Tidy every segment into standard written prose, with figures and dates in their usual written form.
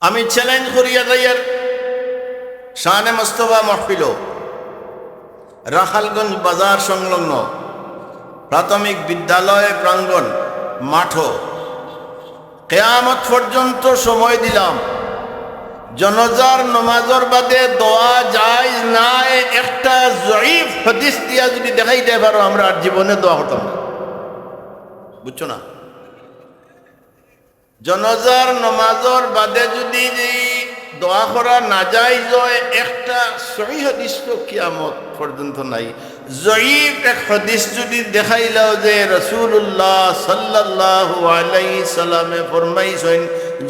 আমি চ্যালেঞ্জ করিয়া যাইয়ার শানে মোস্তফা মাহফিল রাখালগঞ্জ বাজার সংলগ্ন প্রাথমিক বিদ্যালয় প্রাঙ্গণ মাঠ কিয়ামত পর্যন্ত সময় দিলাম। জনাজার নামাজের বাদে দোয়া যায় না, একটা জয়ীফ হাদিস দিয়া যদি দেখাইতে পারো আমরা আর জীবনে দোয়া করতাম না। বুঝছো না? জনাজার নামাজের বাদে যদি দোয়া করা না যায়, একটা সহিহ হাদিস তো কিয়ামত পর্যন্ত নাই। জয়ীফ এক হাদিস যদি দেখাইলাও যে রাসূলুল্লাহ সাল্লাল্লাহু আলাইহি সাল্লামে ফরমাইছেন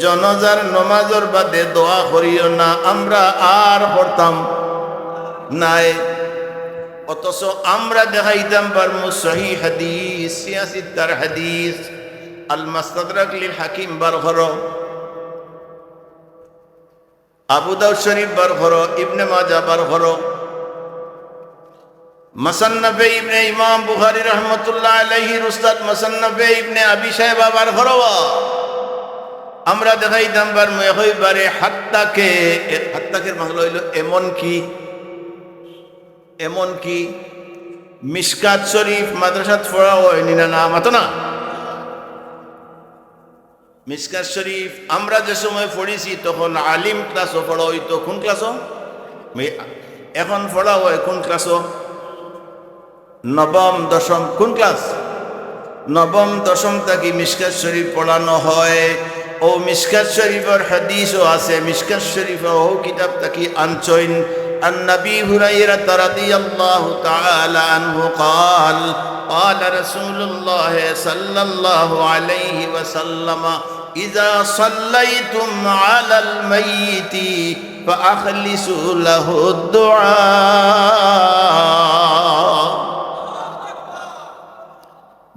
জনাজার নামাজের বাদে দোয়া করিও না, আমরা আর পড়তাম নাই। অথচ আমরা দেখাইতাম পারমু সহিহ হাদিস, সিয়াসিত্তার হাদিস, আল মুস্তাদরাক লিল হাকিম বার করো, আবু দাউদ শরীফ বার করো, ইবনে মাজাহ বার করো, মুসান্নাফে ইবনে ইমাম বুখারী রাহমাতুল্লাহ আলাইহির উস্তাদ মুসান্নাফে ইবনে আবি শায়বা বার করো। আমরা দেখাইতাম পারমু হইবারে হাত্তাকের বাংলা হইল এমন কি মিশকাত শরীফ মাদ্রাসাত পড়া হয় না মাতো না। মিশকাত শরীফ আমরা যে সময় পড়েছি তখন আলিম ক্লাসও পড়া হইতো। কোন ক্লাসও? এখন পড়া হয় কোন ক্লাসও? নবম দশম। কোন ক্লাস? নবম দশম থাকি মিশকাত শরীফ পড়ানো হয়। ও মিশকাত শরীফের হাদিসও আছে। মিশকাত শরীফের ও কিতাব থাকি আনছইন عن نبي هريرة رضي الله تعالى عنه قال قال رسول الله صلى الله عليه وسلم إذا صليتم على الميت فأخلصوا له الدعاء.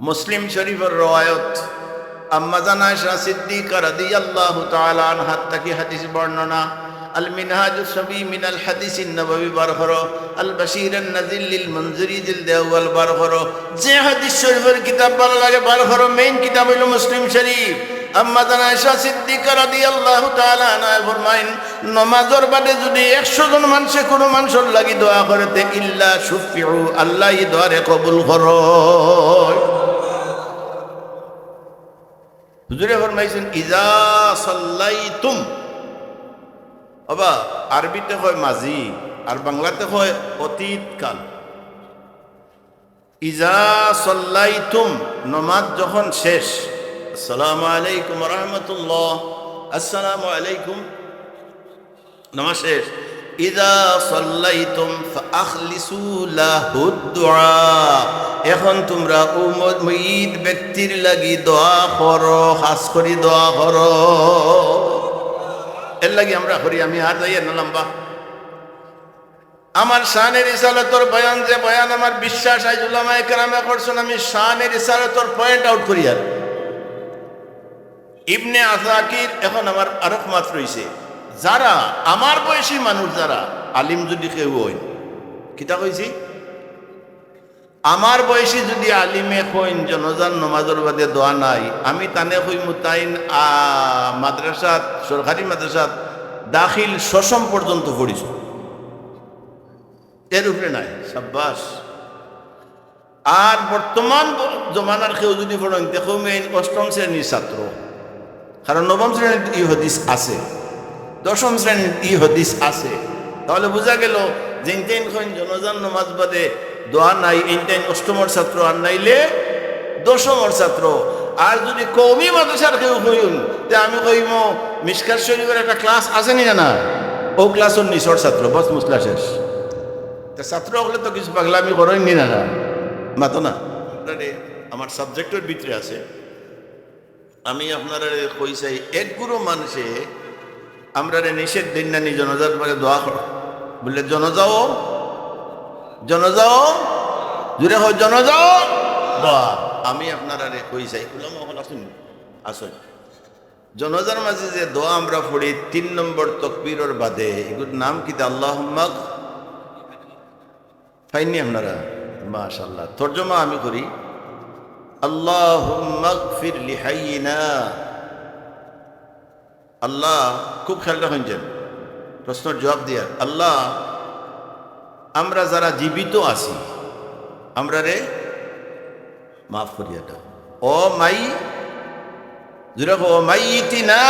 মুসলিম শরীফের রওয়ায়াত আম্মা জান আয়েশা সিদ্দিকা রাদিয়াল্লাহু তাআলা আনহা থেকে হাদিস বর্ণনা। আল মিনহাজুস সবি মিনাল হাদিসিন নববী বার করো, আল বাশীর আন নাজিল লিল মুনজিরি জিলদ আউয়াল বার করো। যে হাদিস শরীফের কিতাব ভালো লাগে বার করো। মেইন কিতাব হলো মুসলিম শরীফ। আম্মা জান আয়েশা সিদ্দিকা রাদিয়াল্লাহু তাআলা আনহা ফরমাইন, নামাজের বাদে যদি 100 জন মানুষে কোনো মানুষের লাগি দোয়া করেতে ইল্লা শুফিউ, আল্লাহ এই দোয়ারে কবুল করো। হুজুরে ফরমাইছেন ইজা সাল্লাইতুম। বাবা আরবিতে হয় মাজি আর বাংলাতে হয় অতীতকাল। ইজা সাল্লাইতুম, নামাজ যখন শেষ, আসসালামু আলাইকুম ওয়া রাহমাতুল্লাহ, আসসালামু আলাইকুম, নামাজ শেষ। ইজা সাল্লাইতুম ফাআখলিসু লাহুদ দুআ, এখন তোমরা উম্মত ব্যক্তির লাগি দোয়া করো, খাস করে দোয়া করো। এর লাগি আমরা করি। আমি আর যাই না লম্বা। আমার শানে রিসালাতর বয়ান যে বয়ান আমার বিশ্বাস আজ উলামায়ে কেরামে করছেন, আমি শানে রিসালাতর পয়েন্ট আউট করি। আর ইবনে আসাকির এখন আমার আরফ মাত্র হইছে, যারা আমার বয়সী মানুষ, যারা আলিম যদি কেউ হই, কিতা কইছি, আমার বয়সী যদি আলিমে কইন জনজান নমাজের বাদে দোয়া নাই, আমি তানে কইমু তাইন মাদ্রাসাত, সরকারি মাদ্রাসাত দাখিল ষষ্ঠ পর্যন্ত পড়িছ, এর উপরে নাই। সাব্বাস। আর বর্তমান জমানার কেউ যদি পড়েন দেখো মেইন 8ম শ্রেণীর ছাত্র, কারণ 9ম শ্রেণীর ই হাদিস আছে, 10ম শ্রেণীর ই হাদিস আছে। তাহলে বোঝা গেল যে ইনটাইন কইন জনজান নমাজ বাদে দোয়া নাই, ইনটাইন 8মর ছাত্র, আর নাইলে 10মর ছাত্র। আর যদি কওমি মাদ্রাসার কেউ কইন তে আমি কইম মিশকাত শরীফের একটা ক্লাস আছে না, ও ক্লাসের নিচর ছাত্র, বস মুসলা শেষ। তা ছাত্র হলে তো কিছু পাগলামি করেন না, মাতো না। আমার সাবজেক্টের ভিতরে আছে। আমি আপনারা কই চাই, এক গুরু মানুষে আমরা নিষেধ দিন না নি জনজাত মানে দোয়া করো, বললে জনজাও জুড়ে হয় জনজাও দোয়া। আমি আপনারা কই চাই আসুন, জনজার মাঝে যে দোয়া আমরা পড়ি 3 নম্বর তকবীরের বাদে, এগুলোর নাম কি? আল্লাহুম্মা পাইনি আপনারা? মাশাআল্লাহ। তরজমা আমি করি, আল্লাহুম্মা গফির লিহাইয়িনা আল্লাহ খুব খেয়াল রাখেন, প্রশ্নের জবাব দিয়া আল্লাহ আমরা যারা জীবিত আছি আমরা রে মাফ করিয়া দাও। ও মাই যেরকম ও মাইতি না,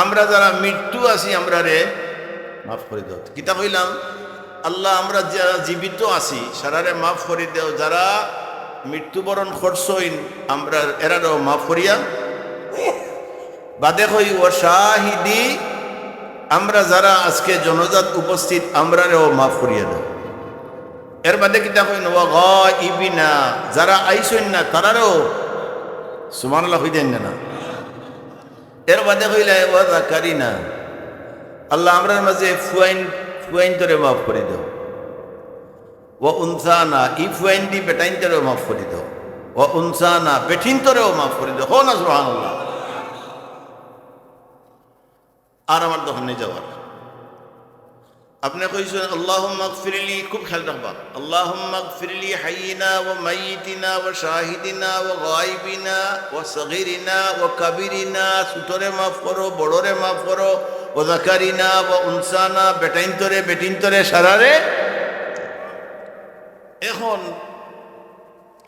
আমরা যারা মৃত্যু আছি আমরা রে মাফ করে দাও। কিতা কইলাম আল্লাহ আমরা যারা জীবিত আছি সারারে মাফ করে দেও, যারা মৃত্যুবরণ করছইন আমরা এরারও মাফ করিয়া বাদে কই ও শাহিদি, আমরা যারা আজকে জনজাত উপস্থিত আমরারেও মাফ করিয়া দাও। এর বাদে কিতা কইন ও গাইবিনা, যারা আইসইন না তারারও সুবহানাল্লাহ হইতেন না। এর বাদে কইলা ও যাকারিনা, আল্লাহ আমরার মাঝে ফুয়াইন তোরে মাফ করে দাও। ও উনসানা, ই ফুয়াইন দি বেটাইন তোরেও মাফ করে দাও। ও উনসানা, বেঠিন তোরেও মাফ করে দাও। হো না সুবহানাল্লাহ। আর আমার দোকানে যাওয়ার আপনি কইছেন আল্লাহুম্মা গফিরলি, খুব খেয়াল রাখবা, আল্লাহুম্মা গফিরলি হাইয়িনা ওয়া মাইয়িতিনা ওয়া শাহিদিনা ওয়া গায়বিনা ওয়া সগীরিনা ওয়া কাবীরিনা, ছোটরে মাফ করো বড়রে মাফ করো, ওয়া যাকারিনা ওয়া উনসানা, বেটাইনতরে বেটিনতরে সারারে। এখন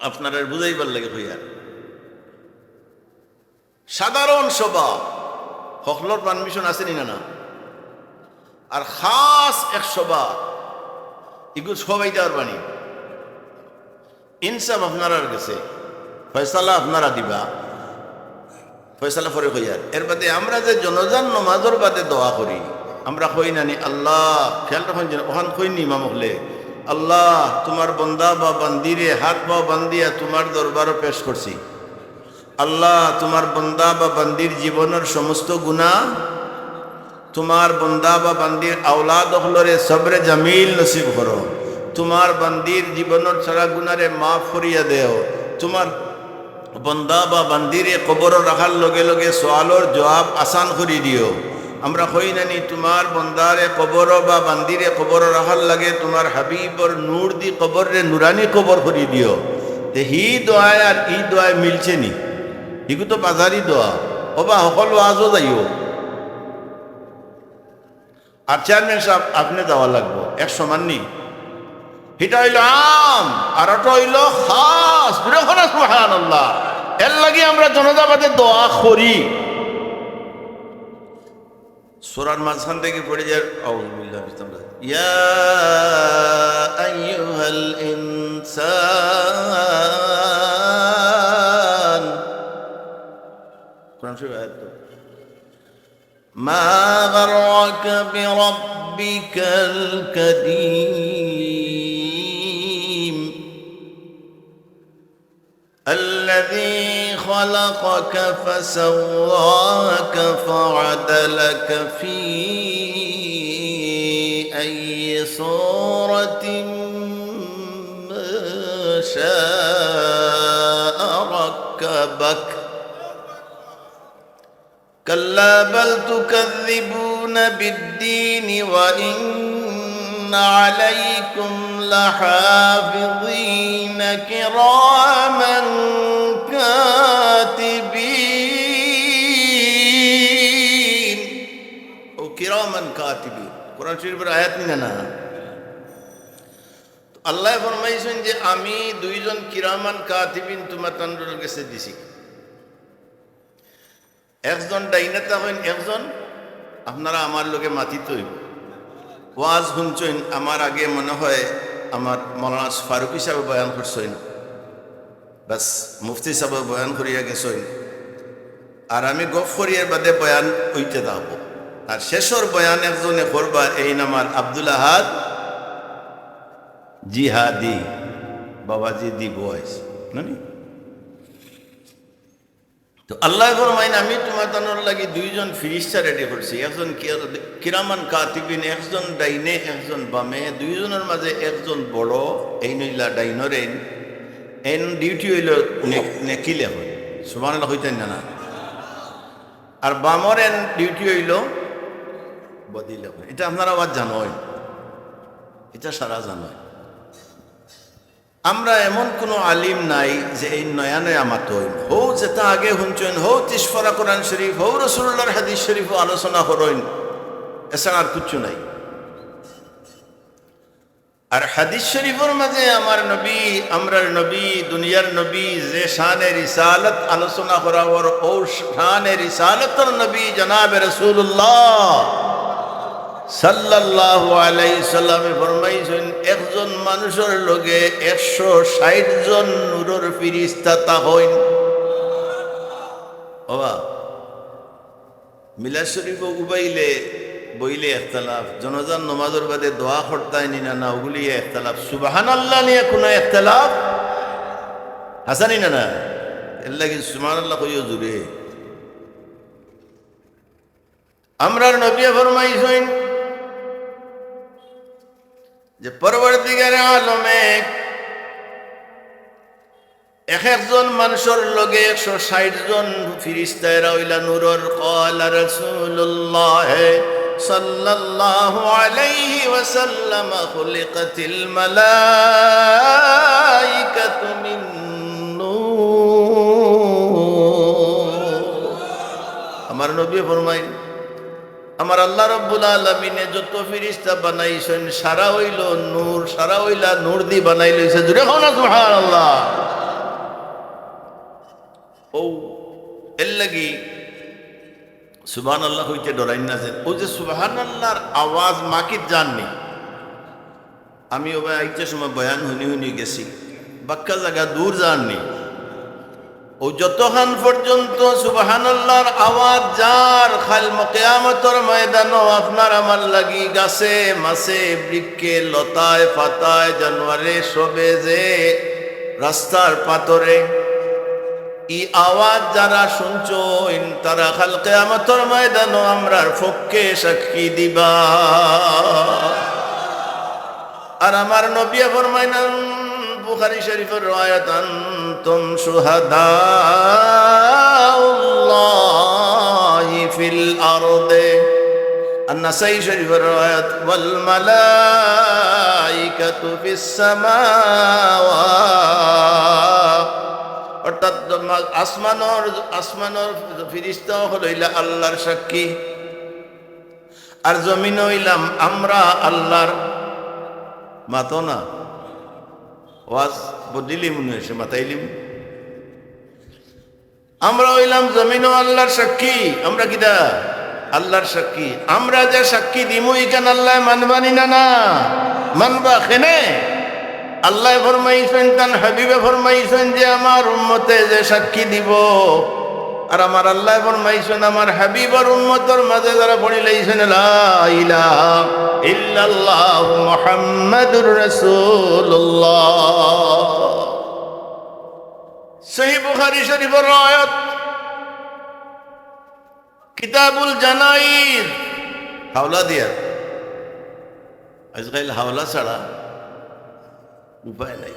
আপনারা বুঝাইবার লাগে হইয়া সাধারণ সভা হকলর পারমিশন আছে না না, আর খাস এক সভা এগুলো সবাই দেওয়ার বাণী ইনসাফ আপনারা গেছে, ফয়সালা আপনারা দিবা, ফয়সালা পরে হইয়ার। এর বাদে আমরা যে জনজান নমাজর বাদে দোয়া করি আমরা কই নানি আল্লাহ, খেয়াল রাখুন যেন ওখান কইনি ইমাম হলে আল্লাহ তোমার বন্দা বা বান্দিরে হাত বা বান্দিয়া তোমার দরবারও পেশ করছি। আল্লাহ তোমার বন্দা বা বান্দির জীবনের সমস্ত গুনাহ, তোমার বন্দা বা বান্দির আওলাদ হলরে সবরে জামিল নসিব করো, তোমার বান্দির জীবনের সারা গুনারে মাফ করিয়া দেও, তোমার বন্দা বা বান্দিরে কবর রাখার লগে লগে সোয়ালর জবাব আসান করি দিও। আমরা কই নানি তোমার বন্দারে কবর বা বান্দিরে কবর রাখার লাগে তোমার হাবিবর নূর দি কবরে নুরানি কবর করি দিও। তে হি দোয়ায় আর ই দোয়ায় মিলছে নি? এগুলো তো বাজারি দোয়া, ও বা সকল আজও যাইও। আর চেয়ারম্যান সাহেব আপনি দেওয়া লাগবো 100 মাননি, এটা হইল আম আর ওটা হইল খাস। সুবহানাল্লাহ। এর লাগি আমরা জনতাবাদে দোয়া করি। সূরার মাঝখান থেকে পড়ে যায় আউযুবিল্লাহি মিনাশ শাইতানির রাজিম, ইয়া আইয়ুহাল ইনসান, কোরআন শরীফ আয়াত মা গাররাকা বিরাব্বিকাল কারীম الذي خلقك فسواك فعدلك في أي صورة ما شاء ركبك كلا بل تكذبون بالدين وإن عليكم لحافظين كراما كاتبين ও কিরামান কাতিবিন। কোরআন শরীফের আয়াত নিনা না, আল্লাহ ফরমাইছেন যে আমি 2 জন কিরামান কাতিবিন তোমার তান্ডুর কাছে দিছি। একজন ডাইনে থাকেন, একজন আপনারা আমার লোকে মাতিতে হইব। ওয়াজ শুনছেন আমার আগে মনে হয় আমার মৌলানা ফারুক সাহেব বয়ান করছেন, বাস মুফতি সাহেব বয়ান করিয়া গেছেন, আর আমি গফ করিয়ার বাদে বয়ান হইতে যাব। আর শেষর বয়ান একজনে করবা, এই নামার আব্দুল আহাদ জিহাদি বাবাজি দি বয়স নানি। তো আল্লাহ ফরমাইন আমি তোমার তানোর লাগি 2 জন ফিরিস্তা রেডি করছি, একজন কিরামান কাতিবিন, একজন ডাইনে একজন বামে, 2 জনের মাঝে একজন বড়, এই নইলা ডাইনরে এন ডিউটি হইল নেকিলে হয়। সুবহানাল্লাহ হইতেন না। আর বামর এন ডিউটি হইল বদিলে হয়। এটা আপনারা আবার জানোই, এটা সারা জানোই। আমরা এমন কোনো আলিম নাই যে এই নয়া নয়া মাত হৌ যেটা আগে শুনছেন হৌ তিসফরা কোরআন শরীফ হৌ রসুল্লাহর হাদিস শরীফ আলোচনা করেন, এছাড়া আর কিছু নাই। আর হাদিস শরীফের মাঝে আমার নবী, আমরার নবী, দুনিয়ার নবী যে শানে রিসালত আলোচনা করা ওর ও শানে রিসালতর নবী জনাবে রাসূলুল্লাহ সাল্লাল্লাহু আলাইহি সাল্লামে ফরমাইছেন, একজন মানুষের লগে 160 জন নূরের ফেরেশতা তা হইন। বাবা মিলাদ শরীফ উবাইলে বইলে ইখতিলাফ, জনজান নামাজের বাদে দোয়া করতাই নি না ওগুলি ইখতিলাফ, সুবহানাল্লাহ নিয়ে কোনো ইখতিলাফ হাসানি না এর লাগি সুবহানাল্লাহ কইও জুড়ে। আমরার নবী ফরমাইছেন যে পরবর্তীকারে আলমে একজন মানুষের লগে 160 জন ফেরেশতারা হইলা নূরের। ক্বালা রাসূলুল্লাহ সাল্লাল্লাহু আলাইহি ওয়াসাল্লাম খুলিকাতিল মালাইকাতু মিন নূর। আমার নবী ফরমাইন, আমার আল্লাহ রাব্বুল আলামিনে যত ফেরেশতা বানাইছেন সারা হইল নূর, সারা হইলা নূর দি বানাই লইছে। জুড়ে হও না সুবহানাল্লাহ। ও এর লাগি সুবহানাল্লাহ হইতে ডরাই না যে ও যে সুবহানাল্লাহর আওয়াজ মাকির জাননি। আমি ও ভাই আইতে সময় বয়ান শুনি গেছি, বাক্কা জায়গা দূর জাননি। ও যতক্ষণ পর্যন্ত সুবহানাল্লাহর আওয়াজ যার খাল কিয়ামতের ময়দানও আপনার আমার লাগি গাছে মাছে বৃক্ষে লতায় পাতায় জানোয়ারে সবে যে রাস্তার পাথরে ই আওয়াজ যারা শুনছেন তারা খাল কিয়ামতের ময়দানও আমরার পক্ষে সাক্ষী দিবা। আর আমার নবী ফরমাইলেন বুখারী শরীফের riwayat, আনতুম শুহাদাউল্লাহি ফিল আরদে। আন-নাসাই শরীফের riwayat, ওয়াল মালাইকাতু ফিস সামাওয়াত। অর্থাৎ আসমানের ফেরেশতা হইলা আল্লাহর সাক্ষী, আর জমিন হইলাম আমরা আল্লাহর মাতো না। ওয়াজ বদিলি মনে হয়েছে মাতাইলিম। আমরা হইলাম জমিনও আল্লাহর সাক্ষী। আমরা কিটা আল্লাহর সাক্ষী। আমরা যে সাক্ষী দিমু ইকান আল্লাহ মানবানি না না মানবা খেনে। আল্লাহ ফরমাইছেন, তান হাবিবে ফরমাইছেন যে আমার উম্মতে যে সাক্ষী দিব। আর আমার আল্লাহ ফরমাইছেন আমার হাবিবর উম্মতের মাঝে যারা পড়ি লাইছেন লা ইলাহা ইল্লাল্লাহু মুহাম্মাদুর রাসূলুল্লাহ। সহিহ বুখারী শরীফের riwayat, কিতাবুল জানাইজ। হাওলা দিয়া আজকাল হাওলা ছাড়া উপায় নাই।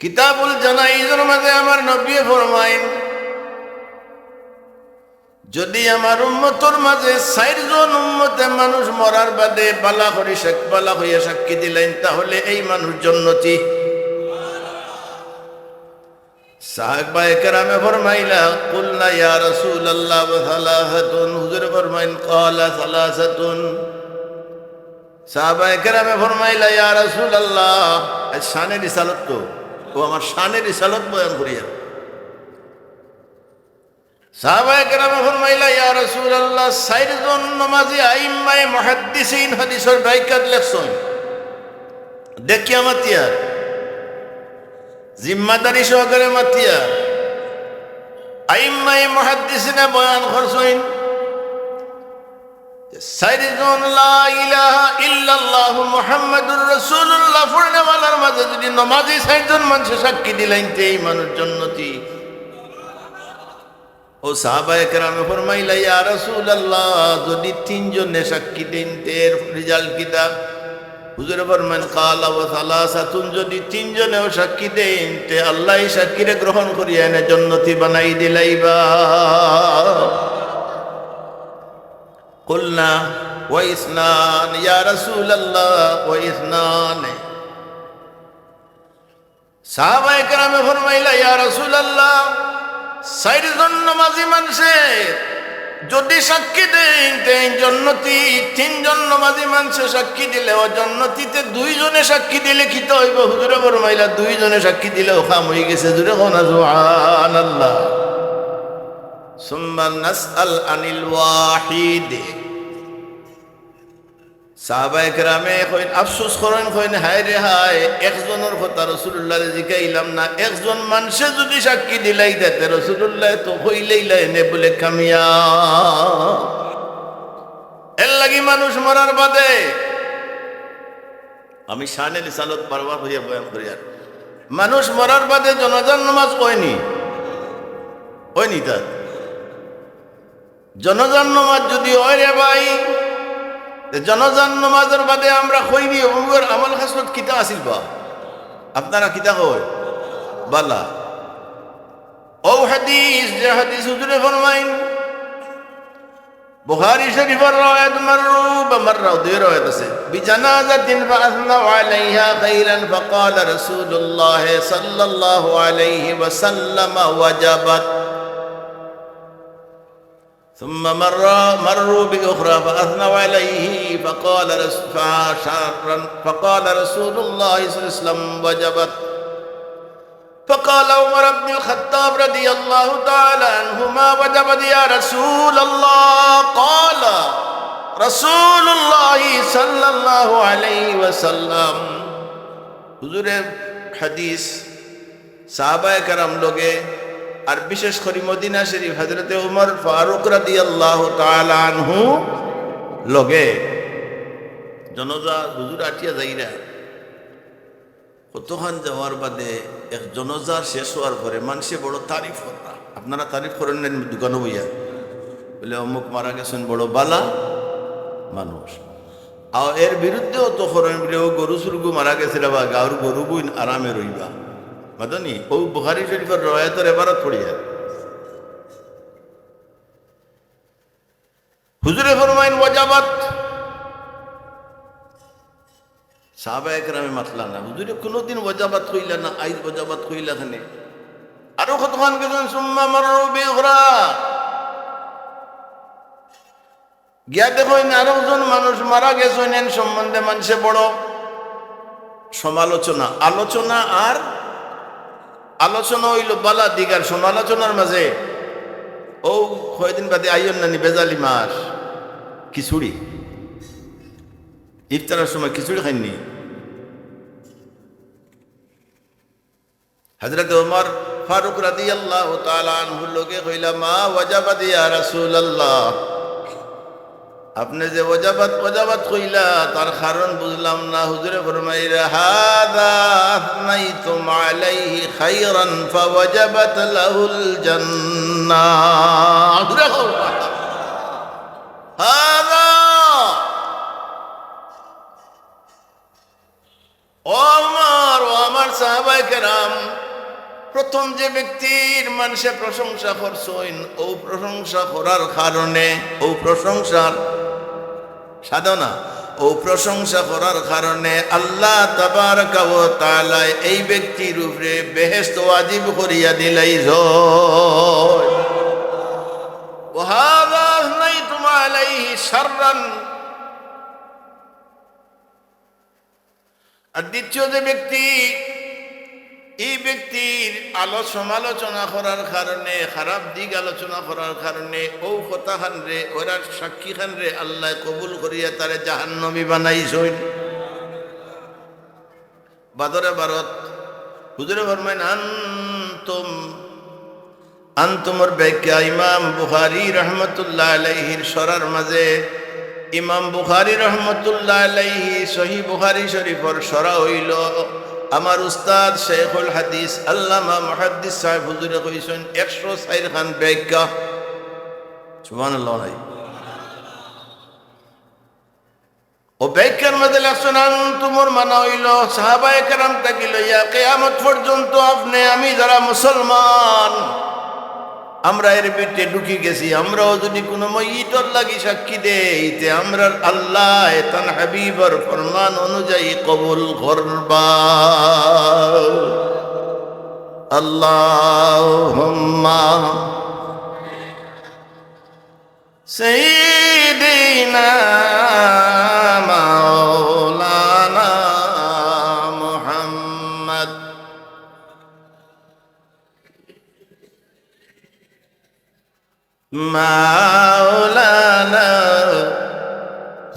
কিতাবুল জানাইজের মাঝে আমার নবী ফরমাইন, যদি আমার উম্মতের মাঝে 4 জন উম্মতে মানুষ মরার বাদে বালা হইয়া সাক্ষী দিলেন তাহলে এই মানুষ জান্নাতি। সাহাবায়ে কেরামে ফরমাইলা, কুলনা ইয়া রাসূলুল্লাহ ওয়া সালাসাতুন। হুজুর ফরমাইন, ক্বালা সালাসাতুন। সাহাবায়ে কেরামে ফরমাইলা, ইয়া রাসূলুল্লাহ, শানে রিসালত তো ও আমার শানে রিসালত বয়ান করিয়া। সাহাবায়ে কেরামে ফরমাইলা, ইয়া রাসূলুল্লাহ, 4 জন নামাজি আইম্মায়ে মুহাদ্দিসিন হাদিসের ব্যাখ্যাত লেখছেন। দেখিয়া মাতিয়া জিম্মাদারি সহকারে মাতিয়া আইম্মায়ে মুহাদ্দিসিনে বয়ান করছেন 4 জন লা ইলাহা ইল্লাল্লাহু মুহাম্মাদুর রাসূলুল্লাহ পড়নেওয়ালার মাঝে যদি নামাজি 4 জন মানুষ সাক্ষী দিলেন তে এই মানুষ জান্নাতি। ও সাহাবায়ে কেরামে ফরমাইলা, ইয়া রাসূলুল্লাহ, যদি 3 জনে সাক্ষী দেন তে এর রেজাল্ট কিটা? হুজুরে ফরমান, ক্বালা ওয়া সালাসাতুন, যদি 3 জনেও সাক্ষী দেন তে আল্লাহ এই সাক্ষীরে গ্রহণ করিয়া এনে জান্নাতি বানাই দিলাইবা। কুলনা ওয়া ইসনান ইয়া রাসূলুল্লাহ ওয়া ইসনান। সাহাবায়ে কেরামে ফরমাইলা ইয়া রাসূলুল্লাহ, 4 জন নামাজি মানুষের যদি সাক্ষী দেন 3 জান্নাতি, 3 জন নামাজি মানুষে সাক্ষী দিলে ও জান্নাতিতে 2 জনে সাক্ষী দিলে কি তো হইব? হুজুরে ফরমাইলা 2 জনে সাক্ষী দিলেও কাম হয়ে গেছে। জুরে কোন সুবহানাল্লাহ। সুম্মা নাসআল আনিল ওয়াহিদ। সাহাবায়ে কেরামে কইন আফসোস করেন, কইন হায় রে হায়, একজনের কথা রাসূলুল্লাহরে জিগাইলাম না, একজন মানুষে যদি সাক্ষী দিলাই দিতে রাসূলুল্লাহ তো হইলেই নে বলে কামিয়া। এর লাগি মানুষ মরার বাদে আমি শানে রিসালত বারবার হইয়া বয়ান করি, আর মানুষ মরার বাদে জানাজার নামাজ হয়নি তার জানাজার নামাজ যদি হয় রে ভাই, জানাজার নামাজের বাদে আমরা হইনি অমুকের আমল হাসনত কিতা আসিল বা আপনারা কিতা হয় বালা ও হাদিস, যে হাদিস হুজুরে ফরমাইন বুখারী শরীফের রাওয়ায়াত মাররা 2 রাওয়ায়াত আছে। বিজানাজাতিন ফাআসনা আলাইহা খাইরান ফাকালা রাসূলুল্লাহ সাল্লাল্লাহু আলাইহি ওয়াসাল্লাম ওয়াজাবাত। ثم مروا بأخرى فأثنوا عليه فقال رسول الله صلى الله عليه وسلم وجبت. فقال عمر بن الخطاب رضي الله تعالى عنهما وجبت يا رسول الله. قال رسول الله صلى الله عليه وسلم. হুজুর হাদিস সাহাবায়ে কেরাম লোগে আর বিশেষ করে মদিনা শরীফ হযরতে ওমর ফারুক রাদিয়াল্লাহু তাআলা আনহু লগে জনাজা হুজুর আটিয়া যাইরা কতক্ষণ যাওয়ার বাদে এক জনাজার শেষ হওয়ার পরে মানুষে বড় তারিফ করা। আপনারা তারিফ করেন না দোকানে বইয়া, বলে অমুক মারা গেছেন বড় বালা মানুষ, আর এর বিরুদ্ধেও তো করেন বলে ও গরু সুরগু মারা গেছিল বা গাঁর গরু গুইন আরামে রইবা মাদনি। ও বুখারী শরীফের রওয়ায়াতের ইবারত পড়িয়া হুজুরে ফরমাইন ওয়াজাবাত। সাহাবায়ে কেরামে মাতলা না, হুজুরে কোনদিন ওয়াজাবাত কইলা না, আইজ ওয়াজাবাত কইলা খানে। আরো কতক্ষণ গেছেন সুম্মা মাররু বিউখরা, গিয়া দেখেন আরো জন মানুষ মারা গেছেন, এর সম্বন্ধে মানুষে বড় সমালোচনা আলোচনা হইল বালা দিগার সমালোচনার মাঝে ও কয়দিন বাদে আইন নানি বেজালি মাস খিচুড়ি, ইফতারের সময় খিচুড়ি খাইনি। হযরত ওমর ফারুক রাদিয়াল্লাহু তাআলা আনহু লোকে কইলা মা ওয়াজাবাত ইয়া রাসূলুল্লাহ, আপনি যে ওয়াজাবাত কইলা তার কারণ বুঝলাম না। হুজুরে ফরমাইরা হাযা আথনাইতুম আলাইহি খায়রান ফাওয়াজাবাত লাহুল জান্নাহ। হাযা ওমর ও আমার সাহাবায়ে কেরাম, প্রথম যে ব্যক্তির মানুষে প্রশংসা করছেন ও প্রশংসা করার কারণে, ও প্রশংসার সাধনা, ও প্রশংসা করার কারণে আল্লাহ তাবারকা ওয়া তাআলা এই ব্যক্তির উপরে বেহেশত ওয়াজিব করিয়া দিলাইছ। ওয়া হাযা আহনাইতুম আলাইহি শাররান, আর দ্বিতীয় যে ব্যক্তি, এই ব্যক্তির সমালোচনা করার কারণে, খারাপ দিক আলোচনা করার কারণে ও কথা খান রে, ওরা সাক্ষী খান রে আল্লাহ কবুল করিয়া তারে জাহান্নামী বানাইছেন। বাদরে ভারত হুজুরে ফরমাইন আনতুমর ব্যাখ্যা ইমাম বুখারী রাহমাতুল্লাহ আলাইহির সরার মাঝে, ইমাম বুখারী রাহমাতুল্লাহ আলাইহি সহিহ বুখারী শরীফের সরা হইল আমার উস্তাদ শেখুল হাদিস আল্লামা মুহাদ্দিস সাহেব হুজুরে কইছেন 104 খান ব্যাখ্যা। সুবহানাল্লাহ। নাই ও ব্যাখ্যার মধ্যে লেখছেন তোমার মানা হইল সাহাবায়ে কেরাম থেকে লইয়া কিয়ামত পর্যন্ত আপনি আমি যারা মুসলমান আমরা এর ভিতরে ঢুকে গেছি। আমরাও যদি কোনো মইতর লাগি সাক্ষী দেই তে আমরা আল্লাহ তান হাবিবর ফরমান অনুযায়ী কবুল করবা। আল্লাহুম্মা সাইয়্যিদিনা মাওলানা মুহাম্মদ মাওলানা।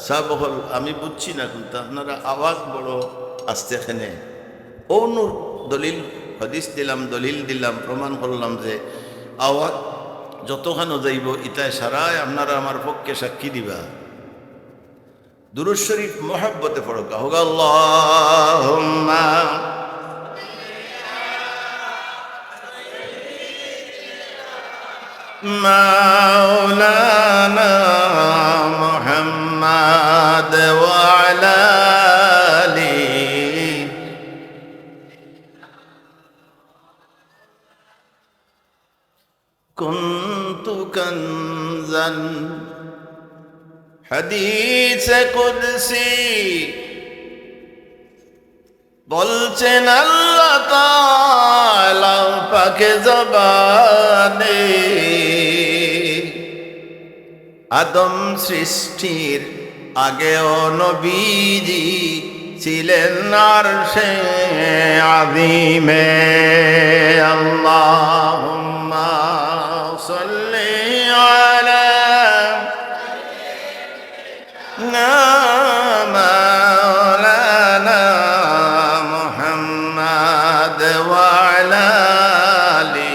সব হল আমি বুঝছি না, কিন্তু আপনারা আওয়াজ বড় আসতে এখানে অন্য দলিল হাদিস দিলাম, দলিল দিলাম, প্রমাণ করলাম যে আওয়াজ যতখানো যাইব ইতায় সারায় আপনারা আমার পক্ষে সাক্ষী দিবা। দুরূদ শরীফ মহব্বতে পড়ক। হোক আল্লাহুম্মা মাওলানা মুহাম্মদ ওয়া আলা আলিহি কুনতু কানজান। হাদিস কুদসি বলছেন আল্লাহ তাআলা পাক জবানে, আদম সৃষ্টির আগেও নবীজি ছিলেন আরশে আযীমে। আল্লাহুম্মা সাল্লি আলা মাওলানা মুহাম্মদ ওয়া আলা আলি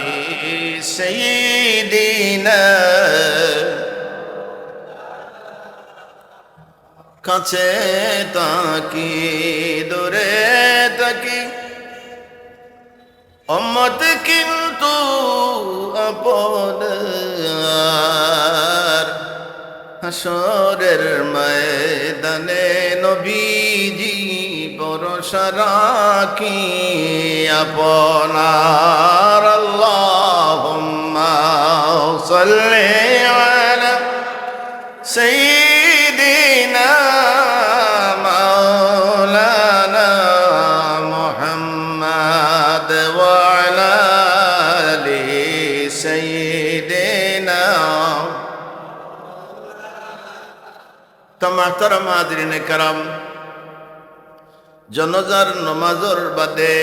সাইয়্যিদিনা। কাছে তাকি দূরে তাকি উম্মত কিন্তু আপন। হাসরের ময়দানে নবীজি ভরসা রাখি আপনার। আল্লাহুম্মা সাল্লি আলা সাইয়্যিদিনা মাওলানা মুহাম্মদ ওয়া আলা আলি সাইয়্যিদিনা। মোহতারাম হাজরিনে কারাম, জনাজার নমাজর বাদে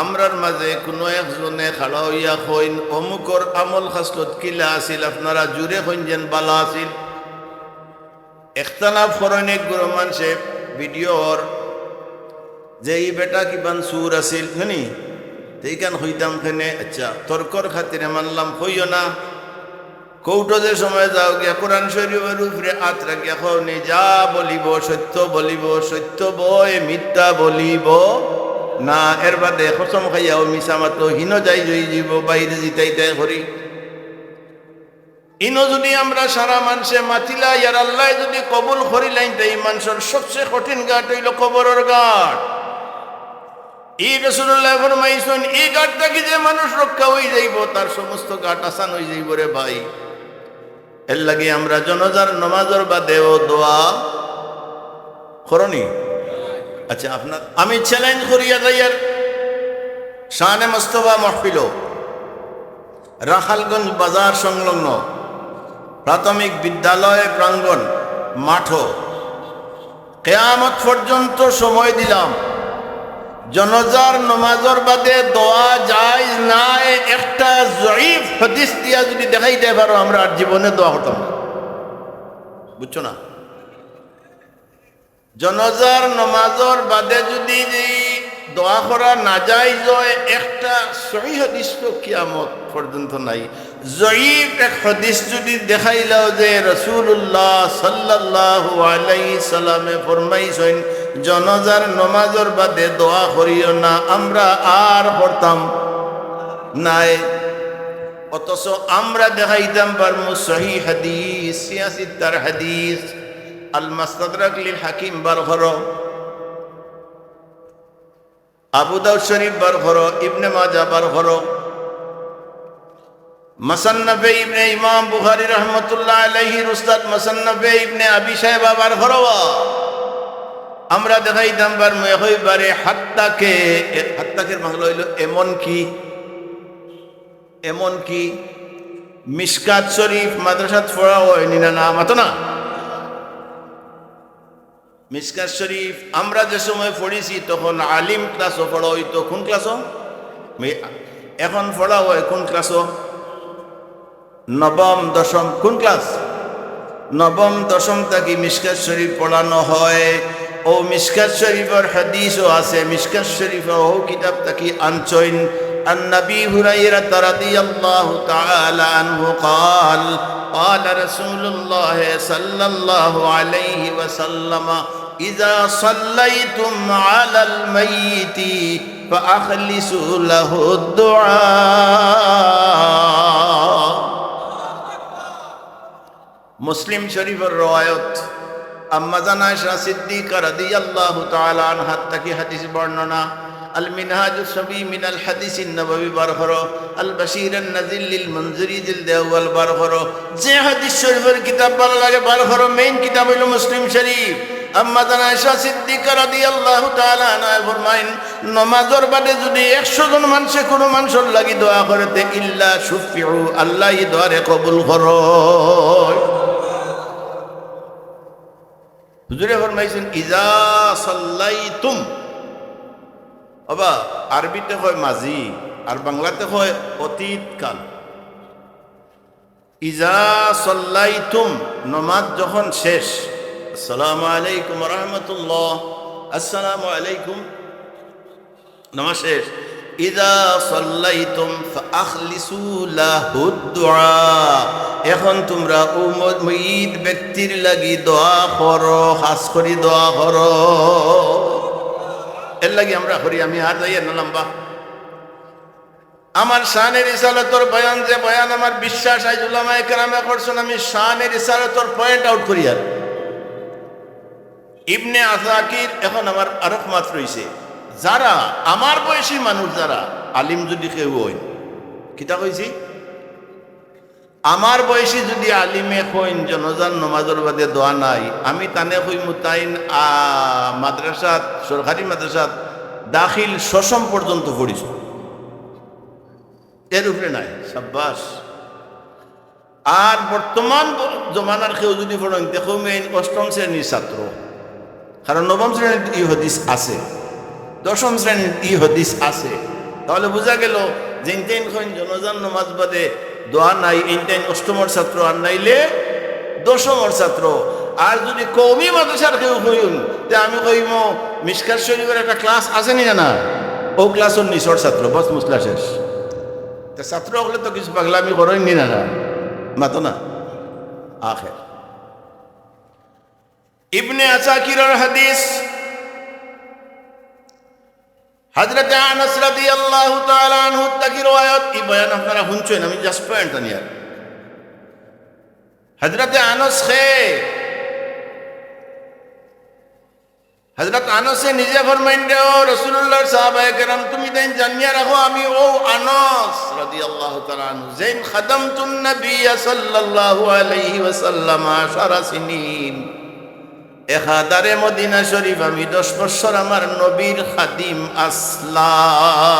আমরার মাঝে কোনো একজনে খাড়া হইয়া কইন অমুকর আমল খাসলত কিলা আছিল, আপনারা জুড়ে কইন যেন বালা আছিল। একতলাফ করেন এক গুরু মানুষে ভিডিওর যে এই বেটা কিবান সুর আছিল শুনি সেইখান হইতাম খেনে। আচ্ছা তর্কর খাতিরে মানলাম, হইও না কৌটো যে সময় যাও গিয়া কোরআন শরীফের উপরে হাত রাখিয়া খাওনি, যা বলিব সত্য বলিব, সত্য বই মিথ্যা বলিব না। এর বাদে কসম খাইয়াও মিছা মাত্র হীন যাই জয়ী যাব বাইরে জিতাইতে করি। ইনো যদি আমরা সারা মানুষে মাতিলা ইয়ার আল্লাহ যদি কবুল করিলাইন, তাই মানুষের সবচেয়ে কঠিন ঘাট হইল কবরের ঘাট। এই রাসূলুল্লাহ ফরমাইছেন এই ঘাট থেকে যে মানুষ রক্ষা হয়ে যাইব তার সমস্ত ঘাট আসান হয়ে যাইব রে ভাই। এর লাগে আমরা জনাজার নামাজের বাদেও দোয়া করনি। আচ্ছা আপনার আমি চ্যালেঞ্জ করিয়া যাইয়ার শানে মুস্তাফা মাহফিল রাখালগঞ্জ বাজার সংলগ্ন প্রাথমিক বিদ্যালয় প্রাঙ্গণ মাঠ কিয়ামত পর্যন্ত সময় দিলাম। জনাজার নামাজের বাদে দোয়া যায় না, একটা জয়ীফ হাদিস দিয়া যদি দেখাইতে পারো আমরা আর জীবনে দোয়া করতাম না। বুঝছো না? জনাজার নামাজের বাদে যদি দোয়া করা না যায়, একটা সহিহ হাদিস তো কিয়ামত পর্যন্ত নাই। জয়ীফ এক হাদিস যদি দেখাইলাও যে রাসূলুল্লাহ সাল্লাল্লাহু আলাইহি সাল্লামে ফরমাইছেন জনাজার নামাজের বাদে দোয়া করিও না, আমরা আর পড়তাম নাই। অথচ আমরা দেখাইতাম পারমু সহিহ হাদিস, সিয়াসিত্তার হাদিস, আল মুস্তাদরাক লিল হাকিম বার করো, আবু দাউদ শরীফ বার করো, ইবনে মাজাহ বার করো, মুসান্নাফে ইবনে ইমাম বুখারী রাহমাতুল্লাহ আলাইহির উস্তাদ মুসান্নাফে ইবনে আবি শায়বা বার খরওয়া আমরা দেখাইতাম বার মে হইবারে হাত্তাকের বাংলা হইল এমন কি মিশকাত শরীফ মাদ্রাসাত পড়া হয় না মাতো না মিশকাত শরীফ আমরা যে সময় পড়েছি তখন আলিম ক্লাসও পড়া হইতো। কোন ক্লাসও? এখন পড়া হয় কোন ক্লাসও? নবম দশম। কোন ক্লাস? নবম দশম থাকি মিশকাত শরীফ পড়ানো হয়। ও মিশকাত শরীফের হাদিসও আছে। মিশকাত শরীফের ও কিতাব থাকি আনছইন عن نبي هريرة رضي الله تعالى عنه قال قال رسول الله صلى الله عليه وسلم إذا صليتم على الميت فأخلصوا له الدعاء مسلم شريف الروايات أما জান আয়েশা সিদ্দিকা রাদিয়াল্লাহু তাআলা আনহা থেকে হাদিস বর্ণনা المنهاج الشفي من الحديث النبوي برخرو البشير النذير للمنذري جلد اول برخرو যে হাদিস শরীফের কিতাব ভালো লাগে برخرو মেইন কিতাব হলো মুসলিম শরীফ। আম্মা জান আয়েশা সিদ্দিকা রাদিয়াল্লাহু তাআলা আনহা ফরমাইন নামাজের বাদে যদি 100 জন মানুষে কোনো মানুষের লাগি দোয়া করতে ইল্লা শুফিউ আল্লাহ এই দোয়ারে কবুল করে। হুজুরে ফরমাইছেন ইজা সাল্লাইতুম, অবা আরবিতে হয় মাজি আর বাংলাতে হয় অতীতকাল। ইজা সাল্লাইতুম নামাজ যখন শেষ, আসসালামু আলাইকুম ওয়া রাহমাতুল্লাহ, আসসালামু আলাইকুম, নামাজ শেষ। ইজা সাল্লাইতুম ফাআখলিসু লাহুদ দুআ, এখন তোমরা উম্মত ব্যক্তির লাগি দোয়া করো, খাস করে দোয়া করো। এর লাগি আমরা করি। আমি আর যাই না লম্বা আমার শানে রিসালাতর বয়ান যে বয়ান আমার বিশ্বাস আজ উলামায়ে কেরামে করছেন, আমি শানে রিসালাতর পয়েন্ট আউট করি। আর ইবনে আসাকির এখন আমার আরফ মাত্র হইছে, যারা আমার বয়সী মানুষ, যারা আলিম যদি কেউ হই, কিতা কইছি আমার বয়সী যদি আলিমে কইন জনজান নমাজের বাদে দোয়া নাই, আমি তানে কইমু তাইন মাদ্রাসাত, সরকারি মাদ্রাসাত দাখিল শশম পর্যন্ত পড়িস, এর উপরে নাই। সাব্বাস। আর বর্তমান জমানার কেউ যদি পড়েন দেখো মেইন অষ্টম শ্রেণীর ছাত্র, কারণ নবম শ্রেণীর ই হদিস আছে, দশম শ্রেণীর ই হদিস আছে। তাহলে বোঝা গেল যে ইনটাইন কইন জনজান নমাজ বাদে দোয়া নাই, ইনটাইন অষ্টমর ছাত্র, আর নাইলে দশমর ছাত্র। আর যদি কওমি মাদ্রাসার কেউ কইন তে আমি কইম মিশকাত শরীফের একটা ক্লাস আছে না, ও ক্লাসের নিচর ছাত্র, বস মুসলা শেষ। তা ছাত্র হলে তো কিছু পাগলামি করেন না, মাতো না। আখের ইবনে আসাকিরের হাদিস, হযরত আনাস রাদিয়াল্লাহু তাআলা আনহু থেকে riwayat। এই বয়ান আপনারা শুনছেন, আমি জাস্ট পয়েন্ট আনিয়া। হযরত আনাস হযরত আনাসে নিজে ফরমাইন রে ও রাসূলুল্লাহর সাহাবায়ে কেরাম, তুমি তাই জানিয়া রাখো আমি ও আনাস রাদিয়াল্লাহু তাআলা আনহু যেন খাদামতুন নবী সাল্লাল্লাহু আলাইহি ওয়াসাল্লাম 10 সিনিন, এখাদারে মদিনা শরীফ আমি 10 বছর আমার নবীর খাদিম আসলাম।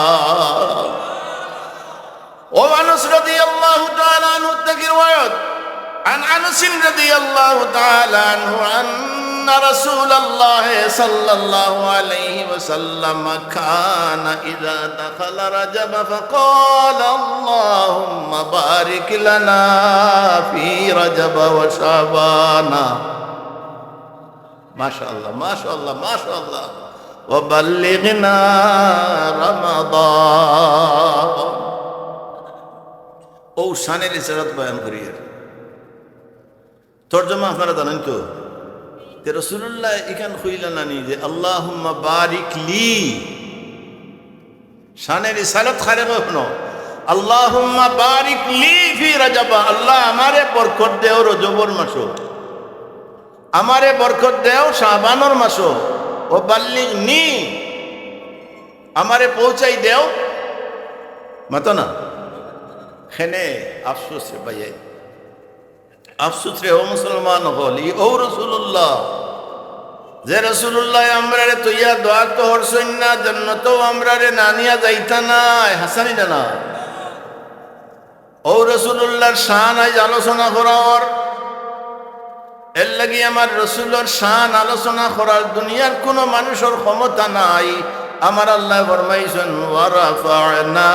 ও আনাস রাদিয়াল্লাহু তাআলা আনহু থেকে riwayat عن أنس رضي الله تعالى عنه أن رسول الله صلى الله عليه وسلم كان إذا دخل رجب فقال اللهم بارك لنا في رجب وشعبان، ما شاء الله ما شاء الله ما شاء الله، وبلغنا رمضان। ও শানের ইশারাত বয়ান করিয়ে তরজমা আপনারা জানেন তো, যে রাসূলুল্লাহ এখান কইলা নানি যে আল্লাহুম্মা বারিক লি, শানের ইশারাত খারে কখনো আল্লাহুম্মা বারিক লি ফি রজব, আল্লাহ আমারে বরকত দেও রজবর মাসো, আমারে বরকত দেও শাবানের মাসো, ও বাল্লিগনি আমারে পৌঁছাই দেও, মাতো না খেনে আফসোস রে ভাইয়াই, আফসোস রে ও মুসলমান হল ই ও রসুল্লাহ, যে রসুল্লাহ আমরা রে তৈয়া দোয়া তো হরসইন না জন্নত আমরা রে নানিয়া যাইতা নাই হাসানি না। ও রসুল্লাহর শান আজ আলোচনা করার, এর লাগি আমার রসুলের শান আলোচনা করার দুনিয়ার কোনো মানুষের ক্ষমতা নাই। আমার আল্লাহ ফরমাইছেন ওয়ারাফা'না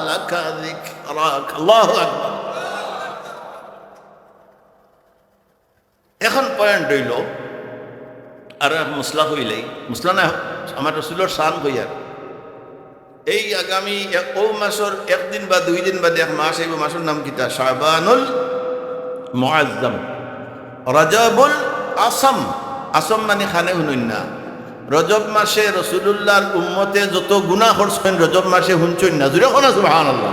লাকা যিকরাক, আল্লাহু আকবার। এখন পয়েন্ট হইল আর মুসলা হইলেই মুসলা না আমার রসুলের শান হইয়ার এই আগামী ও মাসের একদিন বা 2 দিন বাদে এক মাস এই মাসের নাম কিতা শাবানুল মুআজ্জাম, রজবুল আসম। আসম মানে খানে শুনুন না, রজব মাসে রসুলুল্লাহর উম্মতে যত গুনাহ করছেন রজব মাসে শুনছেন না, জুড়ে কোন সুবহানাল্লাহ।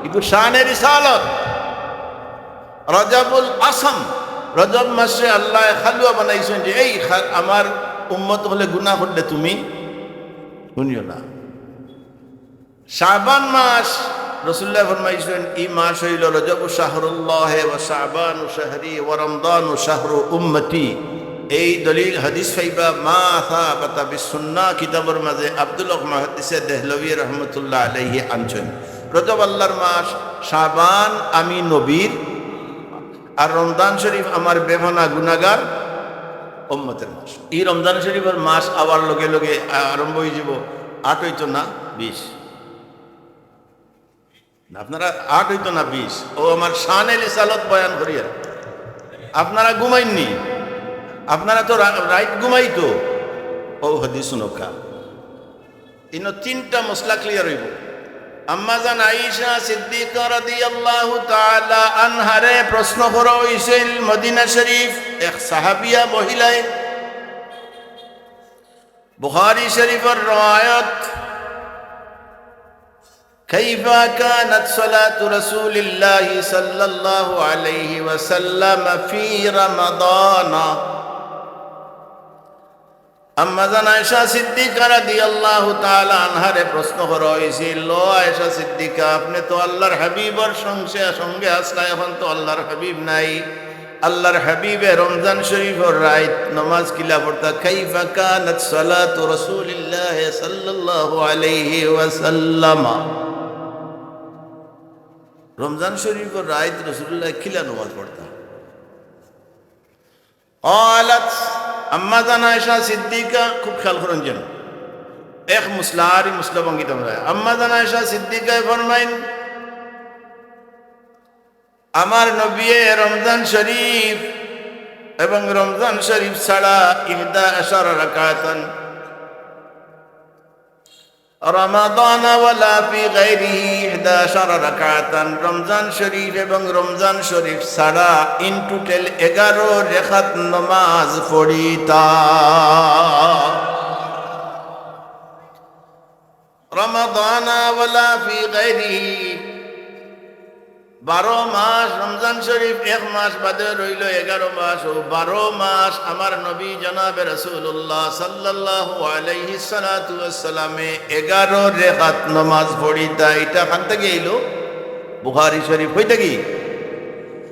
কিন্তু শানের রিসালত রজবুল আসম, রজব মাসে আল্লাহ খালুয়া বানাইছেন যে এই আমার উম্মত হলে গুনাহ করলে তুমি শুনিও না। শাবান মাস রসুল্লাহ ফরমাইছেন এই মাস হইল রজব শাহরুল্লাহ ওয়া শাবানু শাহরি ওয়া রমদানু শাহরু উম্মতি। এই দলিল হাদিস ফাইবা মা সাবাতা বিসুন্নাহ কিতাবের মাঝে আব্দুল হক মুহাদ্দিস দেহলভী রাহমাতুল্লাহ আলাইহি আনছেন। রজব আল্লাহর মাস, শাবান আমি নবীর, আর রমজান শরীফ আমার বেভানা গুনাহগার উম্মতের মাস। এই রমজান শরীফের মাস আবার লগে লগে আরম্ভ হয়ে যাব 8 হইতো না 20, আপনারা 8 হইতো না 20। ও আমার শানে রিসালত বয়ান করিয়া আপনারা ঘুমাইননি, আপনারা তো রাইট ঘুমাইতো। ও হাদিস শুনকা ইনো 3টা মশলা ক্লিয়ার হইব। আম্মা জান আয়েশা সিদ্দিকা রাদিয়াল্লাহু তাআলা আনহারে প্রশ্ন করা হইছিল মদিনা শরীফ এক সাহাবিয়া মহিলায়, বুখারী শরীফের রওয়ায়াত كيف كانت صلاة رسول الله صلى الله عليه وسلم في رمضان। আম্মা জান আয়েশা সিদ্দিকা রাদিয়াল্লাহু তাআলা আনহারে প্রশ্ন করা হয়েছিল, আয়েশা সিদ্দিকা আপনি তো আল্লাহর হাবিবের সঙ্গে আসলা, এখন তো আল্লাহর হাবিব নাই, আল্লাহর হাবিবে রমজান শরীফের রাত নামাজ কিলা পড়তা। কাইফা কানাত সালাতু রাসূলিল্লাহ সাল্লাল্লাহু আলাইহি ওয়াসাল্লাম, রমজান শরীফের রাত রাসূলুল্লাহ কিলা নামাজ পড়তা। قالت আম্মা জান আয়েশা সিদ্দিকা, খুব খেয়াল করেন যেন এক মুসলারি মুসলাবঙ্গিত আমরা। আম্মা জান আয়েশা সিদ্দিকায় ফরমাইন আমার নবী রমজান শরীফ এবং রমজান শরীফ ছাড়া 11 রাকাতান রমাদান ওয়ালা ফি গায়রিহি 11 রাকাতান, রমজান শরীফ এবং রমজান শরীফ ছাড়া ইন টোটাল 11 রাকাত নামাজ পড়িতা। রমাদান ওয়ালা ফি গায়রিহি 12 মাস, রমজান শরীফ 1 মাস বাদে রইল 11 মাস, ও 12 মাস আমার নবী জনাবে রাসূলুল্লাহ সাল্লাল্লাহু আলাইহি সাল্লাতু ওয়াসসালামে 11 রাকাত নামাজ পড়িতা। এটা খান থেকে এলো বুখারী শরীফ হইতে কি,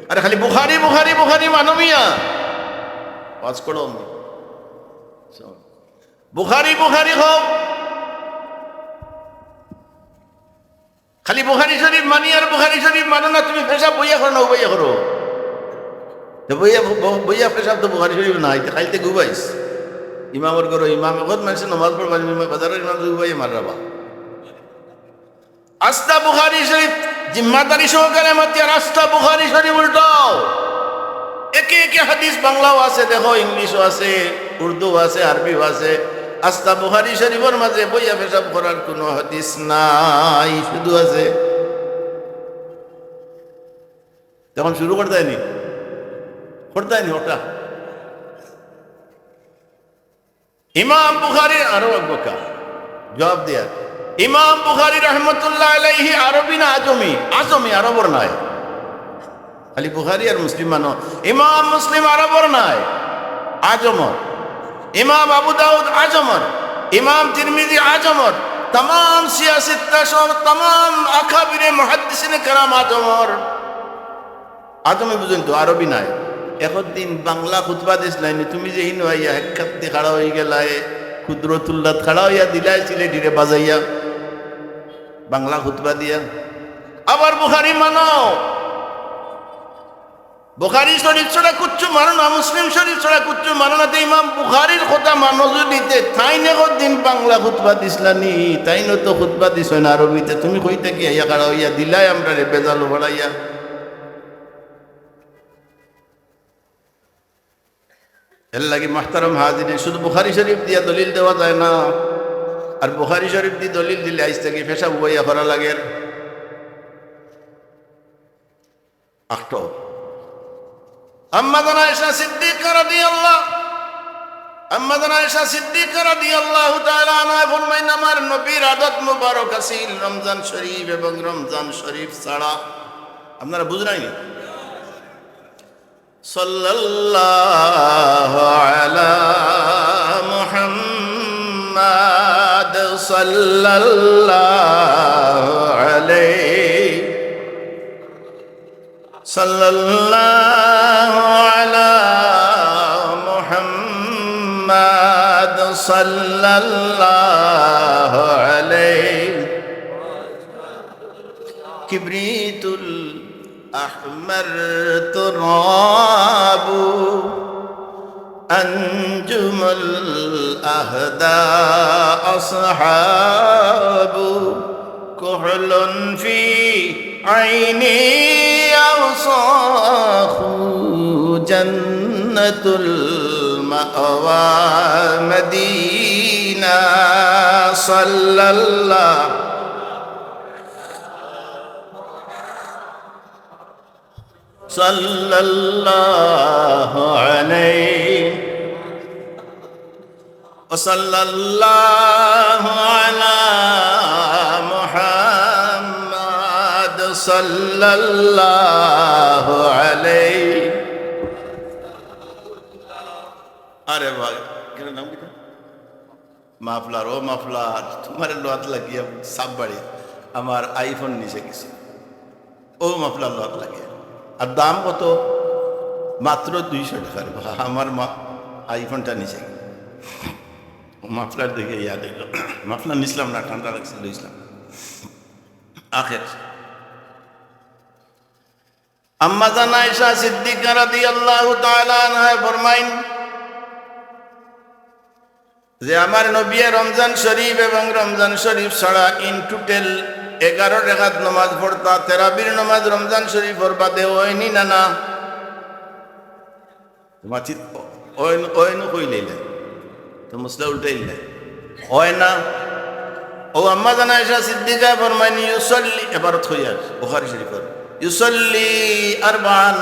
আরে খালি বুখারী বুখারী বুখারী মানমিয়া পাঁচ করো বুখারী বুখারী হোক, খালি বুখারী শরীফ মানি আর বুখারী শরীফ মানো না, তুমি পেশাব বইয়া করো না বইয়া করো, বইয়া পেশাব তো বুখারী শরীফ নাই, খাইতে গুবাইস ইমামর করো, ইমাম এখন মানুষ নামাজ পড়বা বাজারের ইমাম গুবাই মারবা। আস্তা বুখারী শরীফ জিম্মাদারি সহকারে মাতি, আর আস্তা বুখারী শরীফ উল্টাও। একে একে হাদিস বাংলাও আছে, দেখো ইংলিশও আছে, উর্দু আছে, আরবিও আছে। আস্তা বুখারী শরীফের মাঝে বইয়া পেশাব করার কোনো হাদিস নাই, শুধু আছে তখন শুরু করতে হয়নি ওটা। ইমাম বুখারী আরো বকা জবাব দিয়া, ইমাম বুখারী রহমতুল্লাহ আলাইহি আরবি না আজমি? আজমি, আরবর নাই, খালি বুখারী আর মুসলিম মানো। ইমাম মুসলিম আরবর নাই, আজমর। ইমাম আবু দাউদ আজমর, ইমাম তিরমিজি আজমর, तमाम সিয়াসিত্তা সব तमाम আকাবিরে মুহাদ্দিসিনে কেরাম আজমে বুঝেন তো আরবি নাই একদিন বাংলা খুতবা দিস নাই তুমি যে হিন হইয়া হেকাতে খাড়া হয়ে গেলায় কুদরতুল্লাহ খাড়া হইয়া দিলাই সিলেটিরে বাজাইয়া বাংলা খুতবা দিয়া আবার বুখারী মানো বুখারী শরীফ ছাড়া কুচ্ছু মানো না মুসলিম শরীফ ছাড়া কুচ্ছু মানো না তো ইমাম বুখারীর কথা মানো যদিতে তাইনে দিন বাংলা খুতবা দিসলানি তাইনো তো খুতবা দিছ না আরবিতে তুমি কইতে কি ইয়া খাড়া হইয়া দিলাই আমরা রে বেজাল বাড়াইয়া এর লাগে মুহতারাম হাজিরিন শুধু বুখারী শরীফ দিয়া দলিল দেওয়া যায় না আর বুখারী শরীফ দিয়ে দলিল দিলে আইজ থেকে পেশা বইয়া করা লাগে আটো আম্মা জানা আয়েশা সিদ্দিকা রাদিয়াল্লাহু তাআলা আনহা ফরমাইন আমার নবীর আদত মুবারক আছিল রমজান শরীফ এবং রমজান শরীফ ছাড়া আপনারা বুঝলেন সাল্লাল্লাহু আলা মুহাম্মাদ সাল্লাল্লাহু আলাইহি সাল্লাল্লাহু আলা মুহাম্মাদ সাল্লাল্লাহু আলাইহি কিবরিতুল أحمر تراب أنجم الأهدى أصحاب كحل في عيني أوصاخ جنة المأوى مدينة صلى الله صلى الله عليه وصلى الله على محمد صلى الله عليه আরে ভাই কেন নাম কি মাফলার ও মাফলার তোমার লোহাত লাগিয়া সাপ বাড়ি আমার আইফোন নিচে গেছে ও মাফলার লোহাত লাগিয়া আর দাম কত মাত্র 200 টাকার আমার আইফোনটা নিচে মাফলার দেখে ইয়াদ হইল মাফলার নিছিলাম না ঠান্ডা লাগছিল ইসলাম আখের আম্মা জান আয়েশা সিদ্দিকা রাদিয়াল্লাহু তাআলা আনহা ফরমাইন যে আমার নবী রমজান শরীফ এবং রমজান শরীফ ছাড়া ইন টোটাল 11 রাকাত নামাজ পড়তা তারাবির নামাজ রমজান শরীফের বাদে হয়নি না মাচিত ওইন কইলে তো মুসলা উল্টাইলে হয় না ও আম্মা জান আয়েশা সিদ্দিকা ফরমাইনি ইউসাল্লি ইবারত হইয়া বুখারী শরীফের ইউসাল্লি আরবান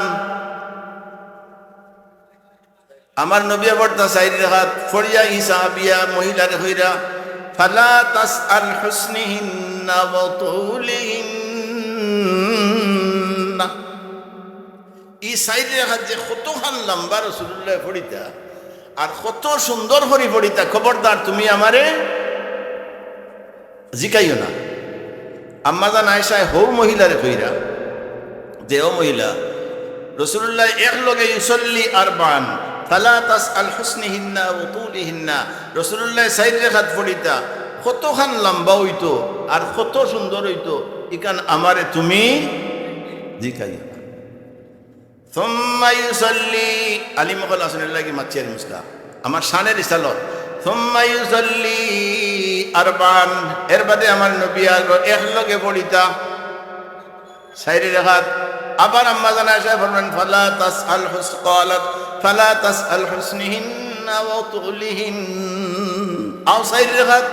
আমার নবী পড়তা 4 রাকাত ফড়িয়া হিসাবিয়া মহিলার হইরা ফালা তাসআল হুসনিহিন্না ওয়া তুলিহিন্না এই 4 রাকাত যে কতখান লম্বা রাসূলুল্লাহ পড়িতা আর কত সুন্দর করে পড়িতা খবরদার তুমি আমারে জিকাইও না আম্মা জান আয়েশা হো মহিলারে কইরা যে ও মহিলা রাসূলুল্লাহ এক লগে ইউসাল্লি আরবান ফালা তাসআল হুসনিহিন্না ওয়া তুলিহিন্না রাসূলুল্লাহ 4 রাকাত পড়িতা কতখান লম্বা হইতো আর কত সুন্দর হইতো ইকান আমারে তুমি জিকাইও না সুম্মা ইউসাল্লি আলী মুগল হাসানুল লাগি মাচিয়ার মুসলা আমার শানের ইসালত সুম্মা ইউসাল্লি আরবান এর বাদে আমার নবী আর এক লগে পড়িতা 4 রাকাত আবার আম্মা জান আয়েশা ফরমান ফালা তাসআল হুসকালাত ফালা তাসআল হুসনিহিন্না ওয়া তুলিহিন আও 4 রাকাত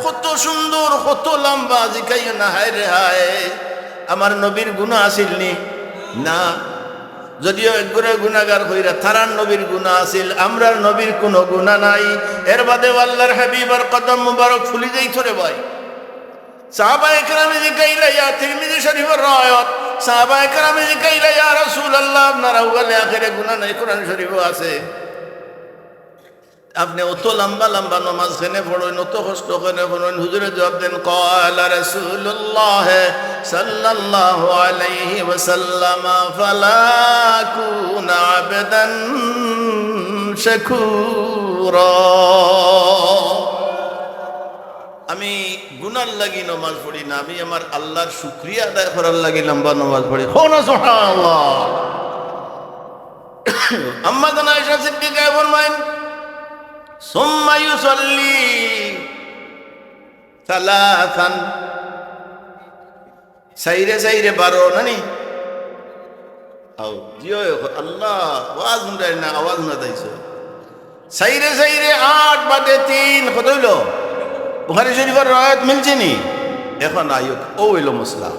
কত সুন্দর কত লম্বা জিকাইও না হায় রে হায় আমার নবীর গুনাহ আসিলনি না যদিও একগুরে গুনাহগার হইরা তারার নবীর গুনাহ আছিল আমরার নবীর কোনো গুনাহ নাই এর বাদে আল্লাহর হাবিবের কদম মুবারক ফুলি যাইতো রে ভাই সাহাবায়ে কেরামে জিকাইলা ইয়া তিরমিজি শরীফের রায়াত সাহাবায়ে কেরামে জিকাইলা ইয়া রাসূলুল্লাহ আপনার আউয়ালে আখিরে গুনাহ নাই কোরআন শরীফও আছে আপনি অত লম্বা লম্বা নমাজ খেনে পড়েন, অত কষ্ট খেনে পড়েন। হুজুরে জবাব দেন, ক্বালা রাসূলুল্লাহ সাল্লাল্লাহু আলাইহি ওয়াসাল্লাম, ফালা কুনা আবদান শাকুরা। আমি গুনার লাগি নমাজ পড়ি না, আমি আমার আল্লাহর শুকরিয়া আদায় করার লাগি লম্বা নমাজ পড়ি। হোনা সুবহানাল্লাহ। আম্মা জান আয়েশা সিদ্দিকা ফরমায়েন, সুম্মা ইউসাল্লি সালাসান, সাইরে সাইরে বারো নানি আও জিও আল্লাহ আওয়াজ শুনরাই না, আওয়াজ না দাইছো। সাইরে সাইরে 8 বাদে 3 কত হইল? বুখারী শরীফের রায়াত মিলছে নি? এখন আয়ুক ও হইল মসলা।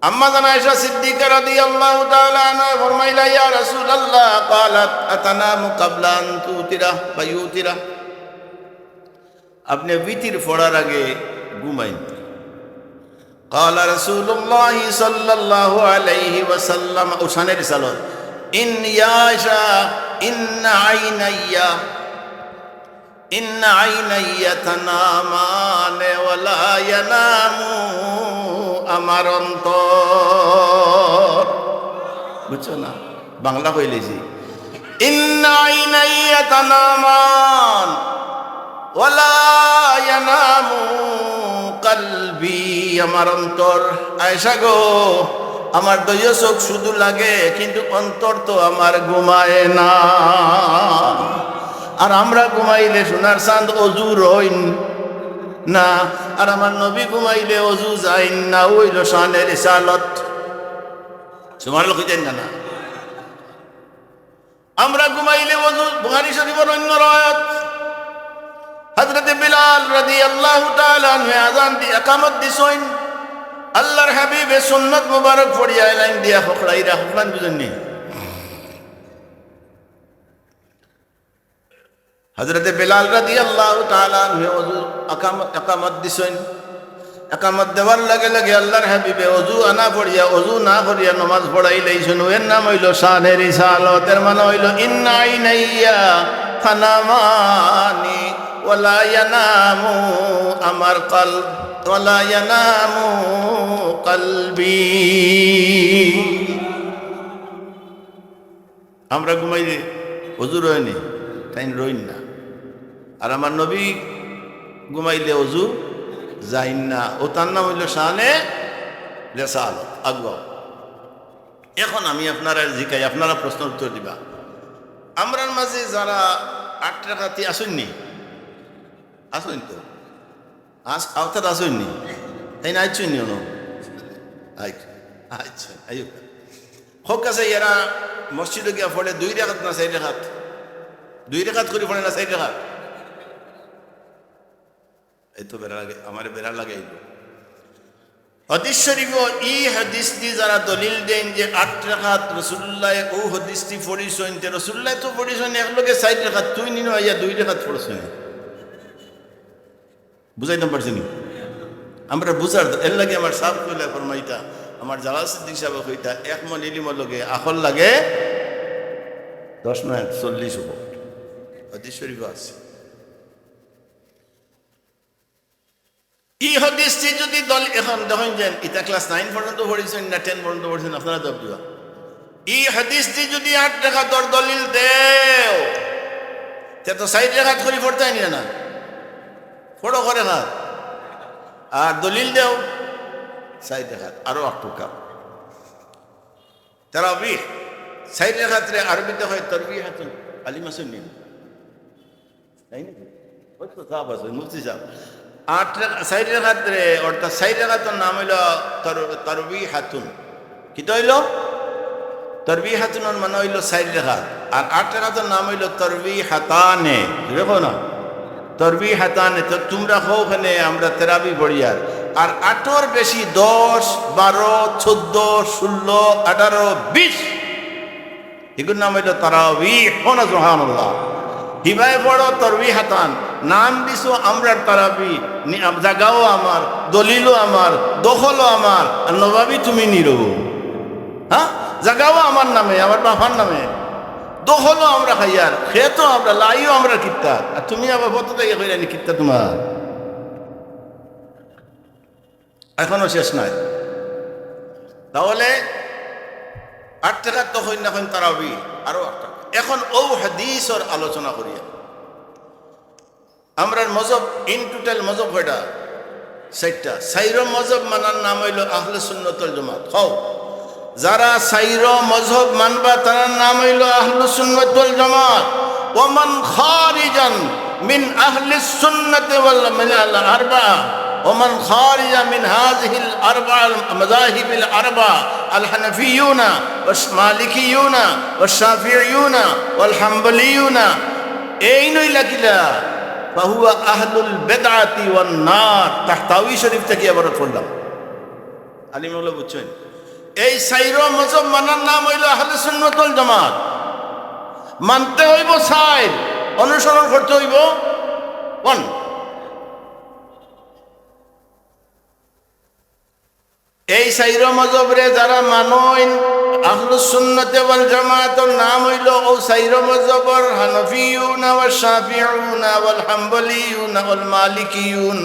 আম্মা জান আয়েশা সিদ্দিকা রাদিয়াল্লাহু তাআলা আনহা ফরমাইলা, ইয়া রাসূলুল্লাহ, ক্বালাত আতানামু ক্বাবলা আন তুতিরা বা ইউতিরা, আপনি বিতির পড়ার আগে ঘুমাইন। ক্বালা রাসূলুল্লাহ সাল্লাল্লাহু আলাইহি ওয়াসাল্লাম, উসানের রিসালাত, ইন ইয়া আয়েশা ইন্না আইনাইয়া তানামানে ওয়ালা ইয়ানামু আমার অন্তর। বুঝছো না? বাংলা কইলেছি, ইন্না আইনাইয়া তানামান ওয়ালা ইয়ানামু কলবি, আমার অন্তর। আয়েশা গো, আমার দয় চোখ শুধু লাগে, কিন্তু অন্তর তো আমার ঘুমায় না। আর আমরা ঘুমাইলে সোনার চাঁদ অজু রইন না, আর আমার নবী ঘুমাইলে অজু যাইন না। ওইল শানের রিসালত। সুবহানাল্লাহ কইতেন না? আমরা ঘুমাইলে অজু। বুখারী শরীফের অন্য রায়াত, হযরতে বিলাল রাদিয়াল্লাহু তাআলা আনহু আযান দিয়ে ইকামত দিছেন। আল্লাহর হাবিবে সুন্নাত মুবারক পড়িয়া লাইন দিয়া ফকড়াইরা হুকমান বুঝেননি? হযরতে বিলাল রাদিয়াল্লাহু তাআলা আনহু ওযু ইকামত দিছেন। ইকামত দেওয়ার লগে লগে আল্লাহর হাবিবে ওযু আনা পড়িয়া, ওযু না করিয়া নামাজ পড়াইলেন। এর নাম হইল শানে রিসালত। এর মানে হইল, ইন্না আইনাইয়া ফানামানি ওয়ালা ইয়ানামু আমার কলব ওয়ালা ইয়ানামু কলবি। আমরা ঘুমাইলে ওযু রয়নি, তাই রইন না। আর আমার নবী ঘুমাইলে অজু যাইন না। ও তার নাম হইল শানে রিসালত। আগ্রহ। এখন আমি আপনারা জিকাই, আপনারা প্রশ্ন উত্তর দিবা। আমরার মাঝে যারা 8 রাকাতি আসেননি, আসেন তো আওতার আসেননি, তাই না? আইছেন নি? আচ্ছা আইব হোক আছে। এরা মসজিদে গিয়া পড়ে 2 রাকাত না 4 রাকাত? 2 রাকাত করে পড়ে না 4 রাকাত? এই তো বেড়া লাগে, আমার বেড়া লাগে। হাদিস শরীফ ই হাদিস দি যারা দলিল দেন যে 8 রাকাত রাসূলুল্লাহ ও হাদিসটি পড়িছেন, তে রাসূলুল্লাহ তো পড়িছেন একলগে 4 রাকাত, তুই নিনো আইয়া 2 রাকাত পড়ছেন। বুঝাইতে পারছেন? আমরা বুঝার এর লাগে আমার সাহেব কইলা ফরমাইতা, আমার জালাল সিদ্দিক সাহেব কইতা, 1 মন ইলমের লগে আখল লাগে 10 মিনিট 40 হবো। হাদিস শরীফ আছে। এই হাদিসটি যদি দল এখন দেখেন যে এটা ক্লাস 9 পর্যন্ত পড়েছেন না 10 পর্যন্ত পড়েছেন, আপনারা জবাব দিবা। এই হাদিসটি যদি 8 রাকাতের দলিল দেও, তে তো 4 রাকাত করে পড়তে আইনি না, পড়ো করে না। আর দলিল দেও 4 রাকাত আরো 8 টাকা। তারাবি 4 রাকাতে আরবিতে হয় তারবিহাতুন আলিমা সুন্নি, তাই না? ওই তো সাহাব আছে, মুফতি সাহেব। 4 রাকাতে অর্থাৎ 4 রাকাতের নাম হইল তারবিহাতুন। কি তো হইল? তারবিহাতুন মানে হইল 4 রাকাত। আর 8 রাকাতের নাম হইল তারবিহাতানে। দেখো না, তারবিহাতানে। তো তোমরা ওখানে আমরা তেরাবি পড়ি। আর 8 বেশি 10, 12, 14, 16, 18, 20 এগুলোর নাম হইল তারাবিহ। হোনা সুবহানাল্লাহ। হিবায় পড়ো তারবিহাতান, নাম দিছো আমরা তারাবি, জাগাও আমার, দলিলও আমার, দখলও আমার, আর নবাবি তুমি নিরো। হ্যাঁ, জাগাও আমার নামে, আমার বাবার নামে, দখলও আমরা খাইয়ার খেতো আমরা লাইও আমরা কিত্তা আর তুমি আবার কত থেকে কইরানি কিত্তা তোমার এখনো শেষ নাই তাহলে 8 টাকা তখন না এখন তারাবি আরো 8 টাকা এখন ও হাদিসের আলোচনা করিয়া আমরা মজহব ইন টোটাল মজহব কয়টা 6টা সাইর মজহব মানার নাম হইল আহলে সুন্নাত ওয়াল জামাত হও যারা সাইর মজহব মানবা তার নাম হইল আহলে সুন্নাত ওয়াল জামাত ওমান খারিজান মিন আহলে সুন্নাত ওয়াল মিনাল আরবা'a ومن خارج من هذه الأربع المذاهب الأربع الحنفيون والمالكيون والشافعيون والحنبليون أين إلى فهو أهل البدعة والنار تحتوي شريف تكي أبرد فلم علي مولا بچوين এই সাইরো মজহব মানার নাম হইল আহলে সুন্নাত ওয়াল জামাত মানতে হইব সাইর অনুসরণ করতে হইব কোন এই সাইরো মজহবরে যারা মানইন আহলে সুন্নাত ওয়াল জামাতের নাম হইল ও সাইরো মজহবর হানাফিয়ুন ওয়া শাফিউন ওয়াল হাম্বলিয়ুন ওয়াল মালিকিয়ুন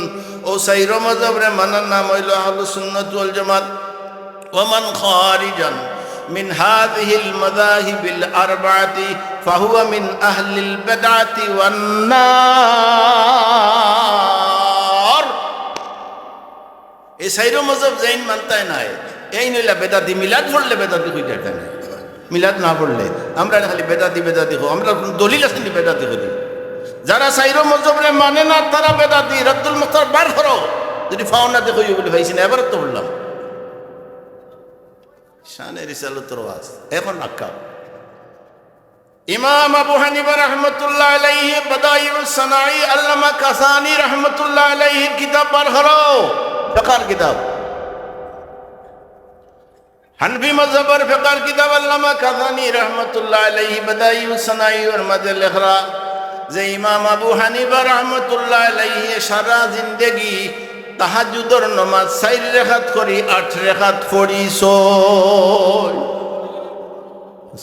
ও সাইরো মজহবরে মানার নাম হইল আহলে সুন্নাত ওয়াল জামাত ومن خارجا من هذه المذاهب الأربعة فهو من أهل البدعة والنار এই সাইরো মজহব জাইন মানতাই নাই এই নইলা বেদাতি মিলাদ পড়লে বেদাতি হই যায় কেন মিলাদ না পড়লে আমরা খালি বেদাতি বেদাতি হই আমরা দলিল আছে নি বেদাতি হই যারা সাইরো মজহবরে মানে না তারা বেদাতি রদ্দুল মুখতার বার করো যদি ফাওনা দেখো বলে ভাইছি না এবার তো বললাম শানে রিসালাতুর ওয়াজ এখন আক্কা ইমাম আবু হানিফা রাহমাতুল্লাহ আলাইহি বাদায়ুস সানাঈ আল্লামা কাসানি রাহমাতুল্লাহ আলাইহি কিতাব বার করো ফিকহর কিতাব হানফি মাযহাবের ফিকহর কিতাব আল্লামা কাসানি রাহমাতুল্লাহ আলাইহি বাদায়ুস সানাঈ ওর মধ্যে লেখরা যে ইমাম আবু হানিফা রাহমাতুল্লাহ আলাইহি সারা জিন্দেগি তাহাজ্জুদের নামাজ 4 রাকাত করি 8 রাকাত পড়িছ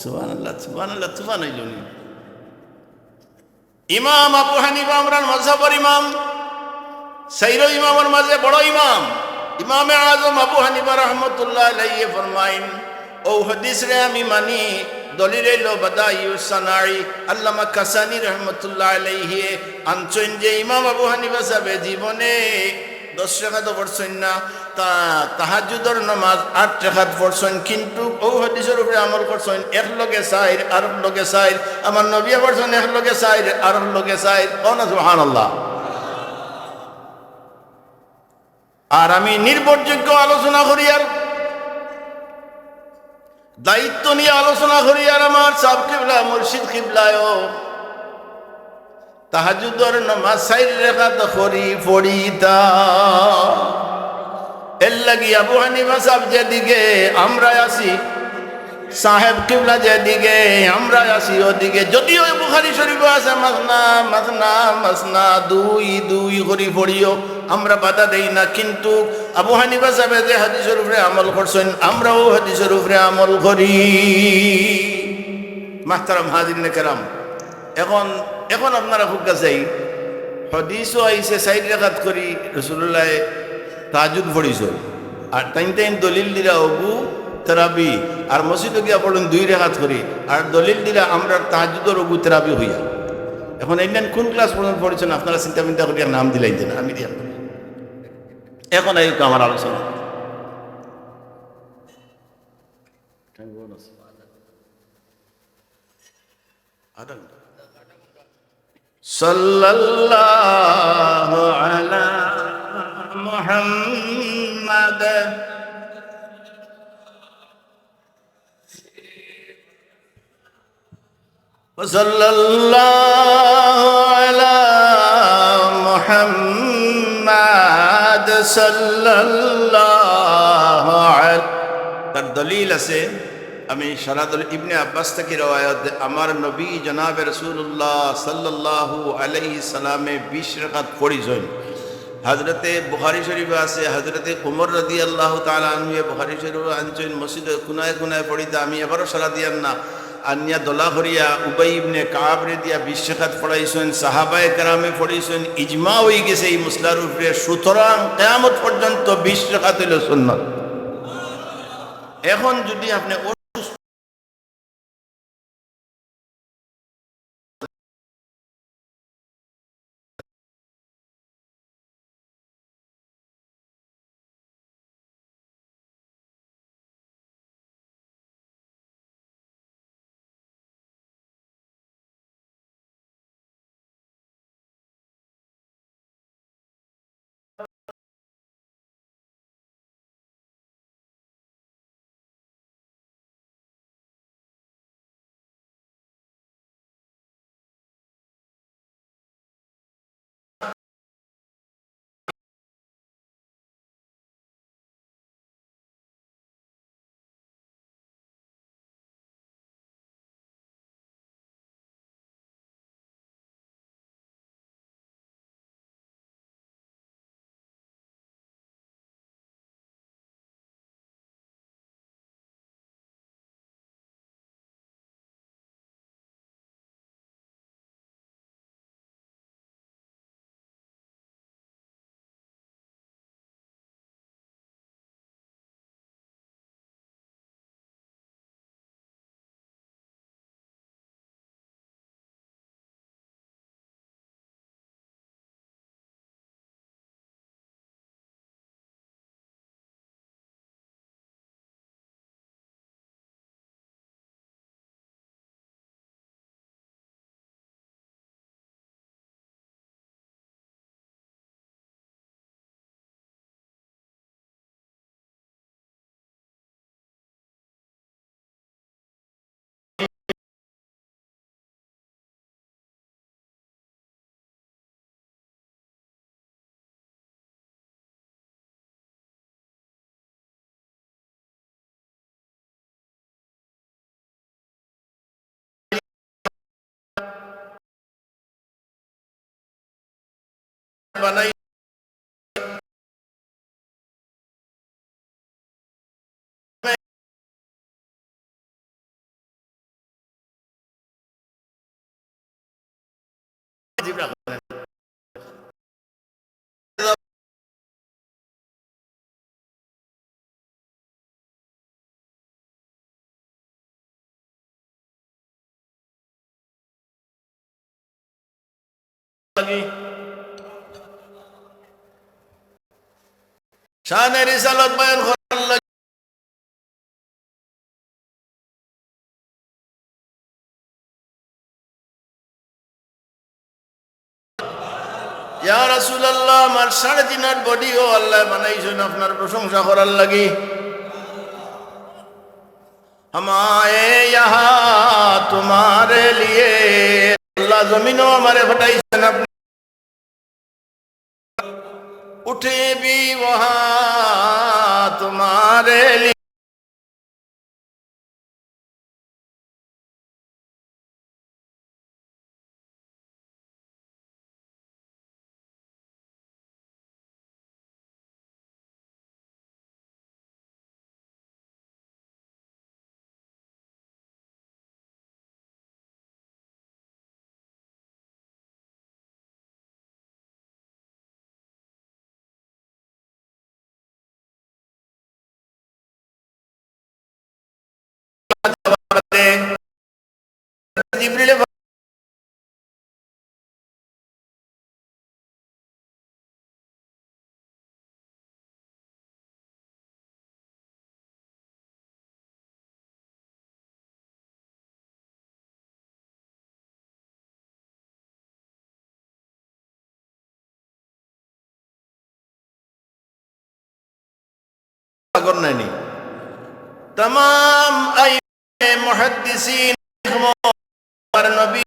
সুবহানাল্লাহ সুবহানাল্লাহ সুবহানাল্লাহ ইমাম আবু হানিফা আমরার মাযহাবের ইমাম সাইরো ইমামের মাঝে বড় ইমাম ইমামে আযম আবু হানিফা রাহমাতুল্লাহ আলাইহি ফরমাইন ও হাদিস রে আমি মানি দলিল হইল বাদায়ুস সানাঈ আল্লামা কাসানি রাহমাতুল্লাহ আলাইহি আনছেন যে ইমাম আবু হানিফা সাহেব জীবনে 10 রাকাত পড়ছেন না তাহাজ্জুদের নামাজ 8 রাকাত পড়ছেন কিন্তু ও হাদিসের উপরে আমল করছেন এক লগে সাইর আর লগে সাইর আমার নবী পড়ছেন এক লগে সাইর আর লগে সাইর কোনা সুবহানাল্লাহ আর আমি নির্ভরযোগ্য আলোচনা করি আর দায়িত্ব নিয়ে আলোচনা করি আর আমার সাহেব কিবলা মুর্শিদ কিবলায়ও তাহাজ্জুদের নামাজ 4 রাকাত করি পড়িতা এর লাগি আবু হানিফা সাহেব যেদিকে আমরা আসি সাহেব কিবলা যেদিকে আমরা আসি ওদিকে যদিও বুখারী শরীফে আছে মাসনা মাসনা মাসনা 2 করি পড়িও আমরা বাধা দেই না কিন্তু আবু হানিফা সাহেব যে হাদিসের উপরে আমল করছেন আমরাও হাদিসের উপরে আমল করি মাহতারাম হাজিরিন কেরাম এখন আপনারা খুব কাছেই হাদিসও আইছে 4 রাকাত করি রাসূলুল্লাহ তাহাজ্জুদ পড়িছ আর টাইম দলিল দিরা অবু তারাবি আর মসজিদে গিয়া পড়লেন 2 রাকাত করি আর দলিল দিরা আমরা তাহাজ্জুদের অবু তারাবি হইয়া এখন এইলেন কোন ক্লাস পর্যন্ত পড়েছেন আপনারা চিন্তা করিয়া নাম দিলাই দেন আমি দিয়া এখন এই আমার আলোচনা সাল্লাল্লাহু আলা মুহাম্মাদ সাল্লাল্লাহু আলা মুহাম্মাদ সাল্লাল্লাহু আলাইহি তার দলিল আছে আমি শারাদুল ইবনে আব্বাস থেকে রওয়ায়াত আমার নবী জনাব রাসূলুল্লাহ সাল্লাল্লাহু আলাইহি সাল্লামে 20 রাকাত পড়িছেন হযরতে বুখারী শরীফে আছে হযরতে উমর রাদিয়াল্লাহু তাআলা আনহু বুখারী শরীফে আনছেন মসজিদে কোনায় কোনায় পড়িতে আমি এবারও সারা দিয়ান না আনিয়া দলা করিয়া উবাই ইবনে কাব রে দিয়া 20 রাকাত পড়াইছেন, সাহাবায়ে কেরামে পড়াইছেন, ইজমা হয়ে গেছে এই মশলার উপরে। সুতরাং কিয়ামত পর্যন্ত 20 রাকাত হইল সুন্নাত। এখন যদি আপনি বানাই লাগি শানে রিসালাত বয়ান করার লাগি ইয়া রাসূলুল্লাহ, আমার 3.5 বডিও আল্লাহ বানাইছেন আপনার প্রশংসা করার লাগি। हमारे यहाँ तुम्हारे लिए अल्लाह जमीनों हमारे फटाइसन अपने उठे भी वहाँ तुम्हारे लिए। जिब्रील करना तमाम मुहद्दिसीन नबी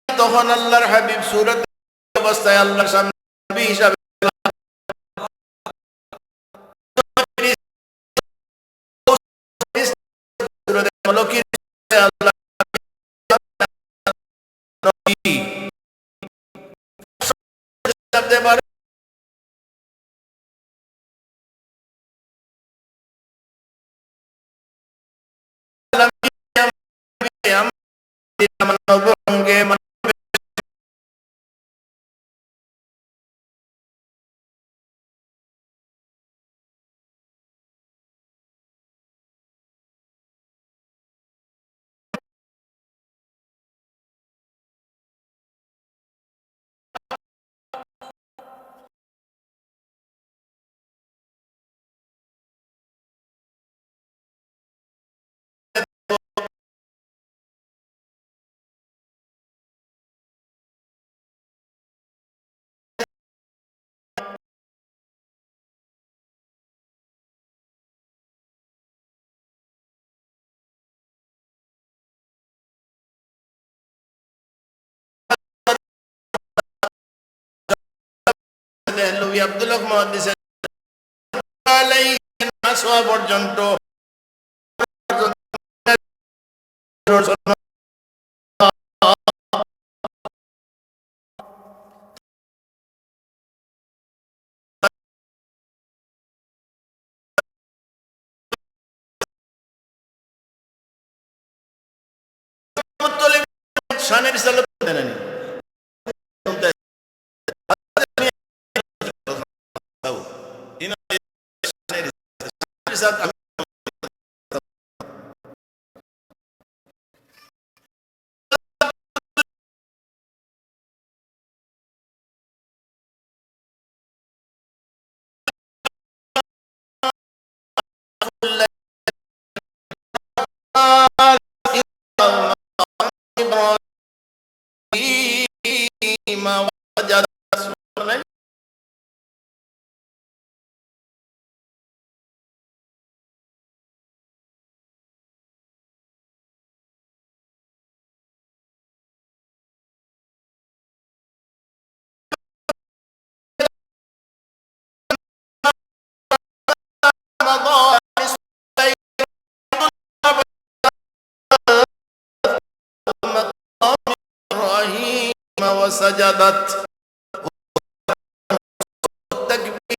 তখন আল্লাহর হাবিব সূরাত অবস্থায় আল্লাহর সামনে নবী হিসাবে নবী আব্দুল্লাহ মুহাদ্দিস আলাইহি আসওয়া পর্যন্ত মুত্তালিব শানের সালাত দেননি وسجدت التكبير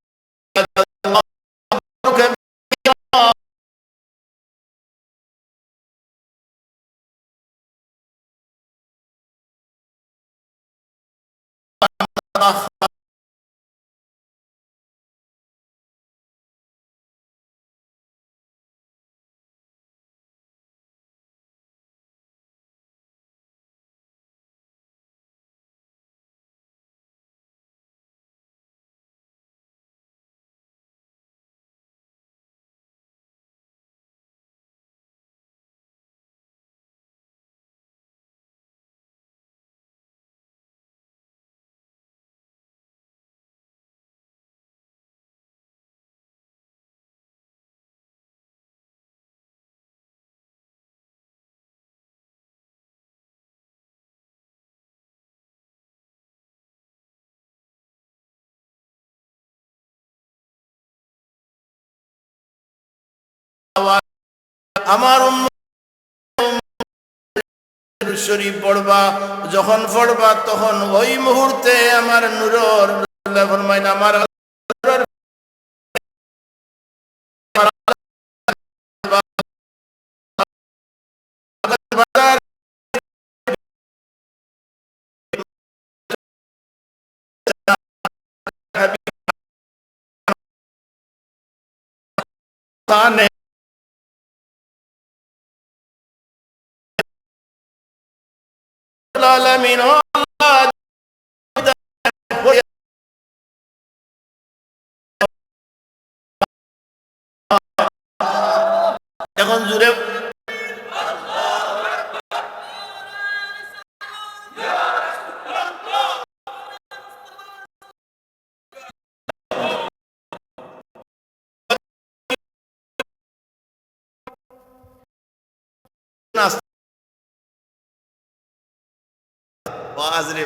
আমার শরীফ পড়বা, যখন পড়বা তখন ওই মুহূর্তে আমার নূরের ফরমাইন আমার তানে আলামিন এখন জুড়ে বাজরে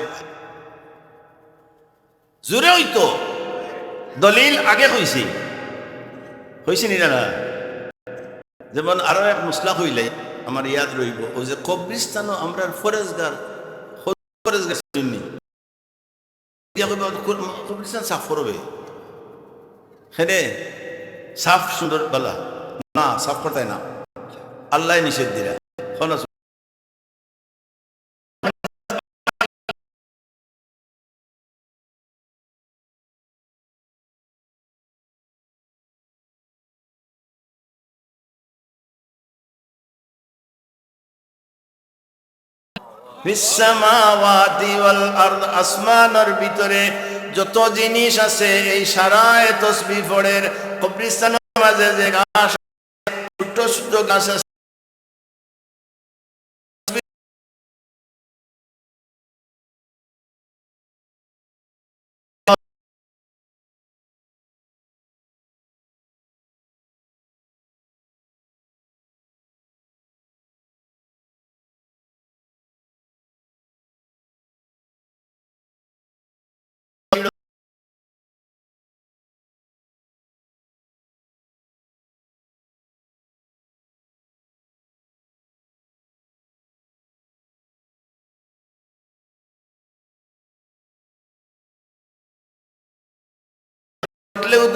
জোরে হইতো দলিল আগে হইছে হইছে নি না? যেমন আরো এক মুসলা হইলে আমার ইয়াদ রইব, ওই যে কবরিস্তানও আমরা ফরেজগার কবরিস্তান সাফ করবে, হ্যাঁ সাফ সুন্দর বলা না, সাফ করতে না, আল্লাহ নিষেধ দিলা। বিসসামাওয়াতি ওয়াল আরদ, আসমানের ভিতরে যত জিনিস আছে এই সারায় তসবিহ পড়ে। কবরিস্তানের মাঝে যে ঘাস, ছোট ছোট ঘাস আছে,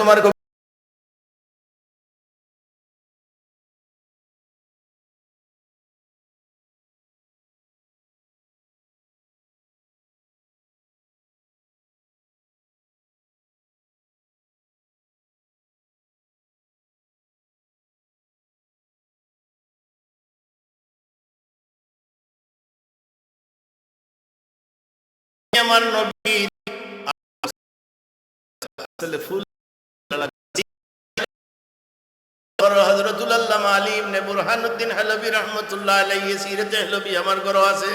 তোমার আমার নবীর ফুল হযরতুল আল্লামা আলী ইবনে বুরহানুদ্দিন হলবি রাহমাতুল্লাহ আলাইহি সিরাতে হলবি আমার ঘর আছে।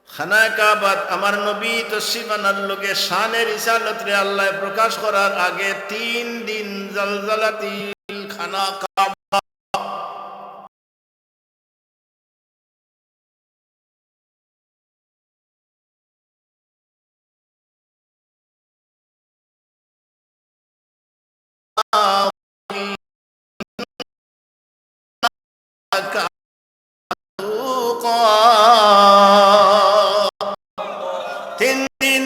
খানায়ে কাবাত আমার নবী তশরিফ আনার লগে শানের রিসালত রে আল্লাহ প্রকাশ করার আগে 3 দিন জালজালাতিল খানা কাবা তিন দিন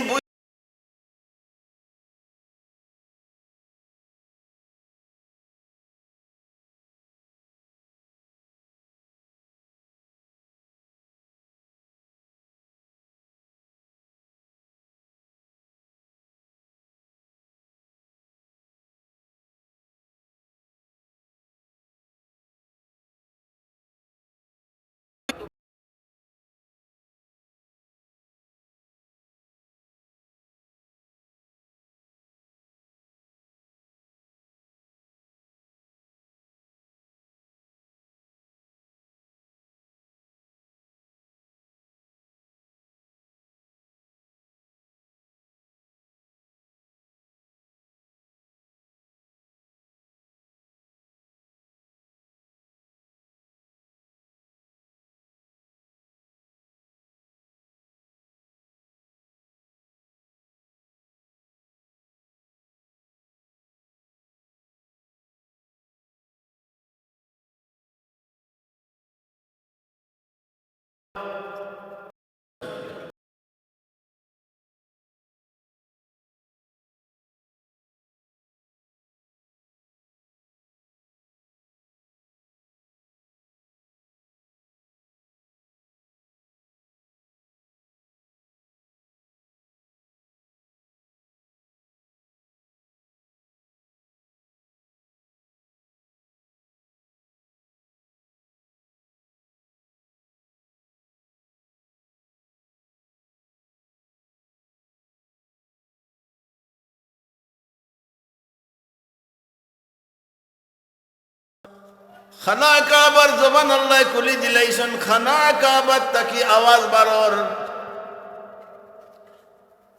খানা কাবার জবান আল্লাহ খুলি দিলাইছেন। খানা কাবার তাকি আওয়াজ বারর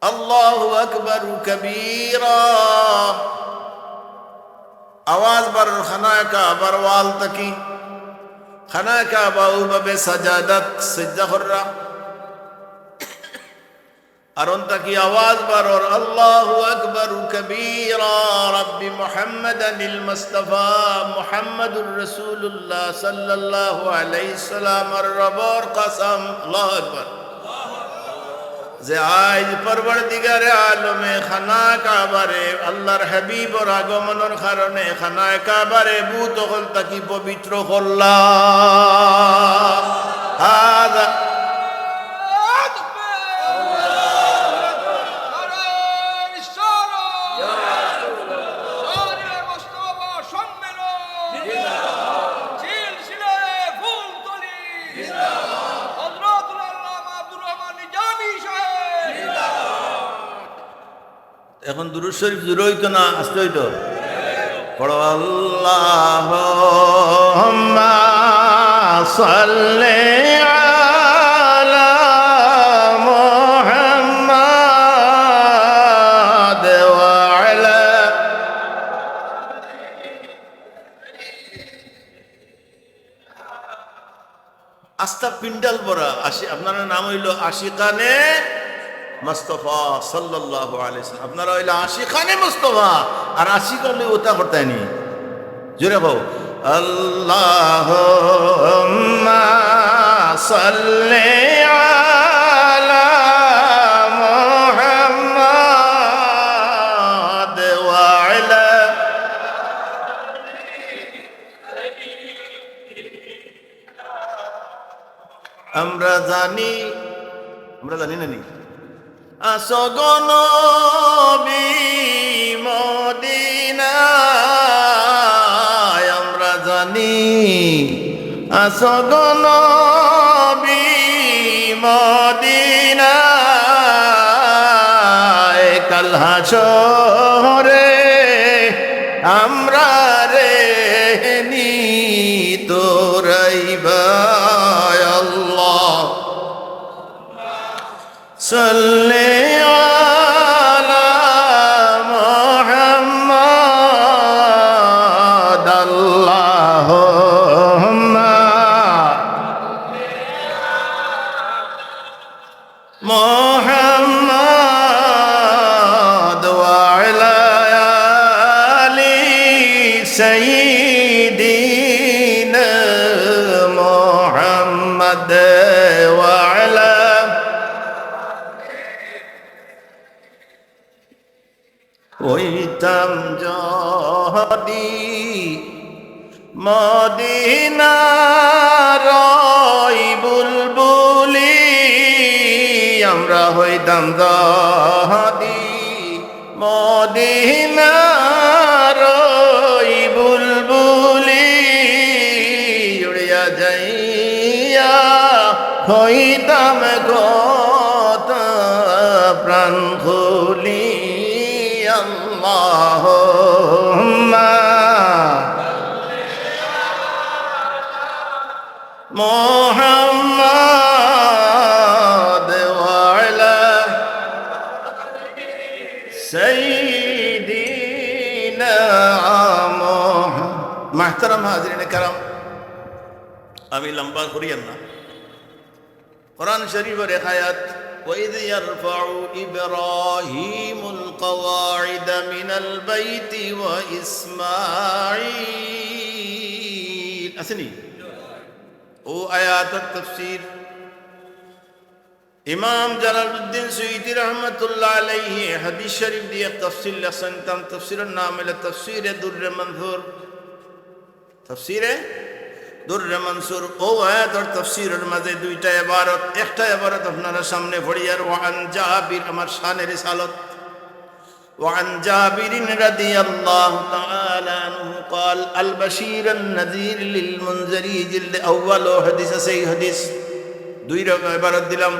আল্লাহু আকবার কবীরা, আওয়াজ বারর খানা কাবার ওয়াল তাকি। খানা কাবা ওভাবে সাজাদাত সিজদা কররা আর অন্তাকি আওয়াজ বারর আল্লাহু আকবার কবীরা রাব্বি মুহাম্মাদানিল মুস্তাফা মুহাম্মাদুর রাসূলুল্লাহ সাল্লাল্লাহু আলাইহি সাল্লাম আর রব্বর কসম আল্লাহু আকবার যে আজ পরবর্তীগারে আলমে খানা কাবারে আল্লাহর হাবিবর আগমনের কারণে খানা কাবারে ভূত হল তাকি পবিত্র করলা হাদা এখন দুরূদ শরীফ জুড়ে হইতো না আসতে হইতো পড়ো আল্লাহুম্মা সাল্লি আলা মুহাম্মাদ ওয়া আলা আস্তা পিন্ডাল বড়া আপনার নাম হইল আশিকানে মুস্তাফা সাল্লাল্লাহু আলাইহি সাল্লাম আপনারা হইলা আশিকানে মুস্তাফা আর আশিক হলে ওটা করতেনি জোরে বল আল্লাহুম্মা সাল্লি আলা মুহাম্মাদ ওয়া আলা আমরা জানি না নি আসগন মদিনায় আমরা জানি আসগন মদিনায় কাল হাসরে আমরা রে নি তোরাইবা আল্লাহ সাল্লি আলা মুহাম্মাদ আল্লাহুম্মা মুহাম্মাদ ওয়া আলা আলি সাইয়্যিদিনা মুহাম্মাদ ওয়া আলা ওইতাম যদি মদিনার বুলবুলি আমরা হইতাম যদি মদিনার বুলবুলি উড়িয়া যাইয়া হইতাম কত প্রাণ খুলি আল্লাহুম্মা মুহাম্মাদ ওয়া আলা সাইয়্যিদিনা মুহতারাম হাজিরিন کرام আমি লম্বা করিয়েন না কোরআন শরীফের এক আয়াত وإذ يرفع إبراهيم القواعد من البيت وإسماعيل أسني ও আয়াতের তাফসীর ইমাম জালালউদ্দিন সুয়ুতী রহমাতুল্লাহ আলাইহি হাদিস শরীফ দিয়ে তাফসীর লেখেন তাম তাফসীরের নাম হলো তাফসীরে দুররে মনসুর তাফসীরে দুররে মনসুর ও আয়াতের তাফসীরের মাঝে দুইটা ইবারত একটা ইবারত আপনারা সামনে পড়িয়ার ওয়ান জাবির আমার শানের রিসালত وعن جابر رضي الله تعالى عنه قال البشير النذير للمنذري جلد اول حديث صحيح حديث দুই ইবারত দিলাম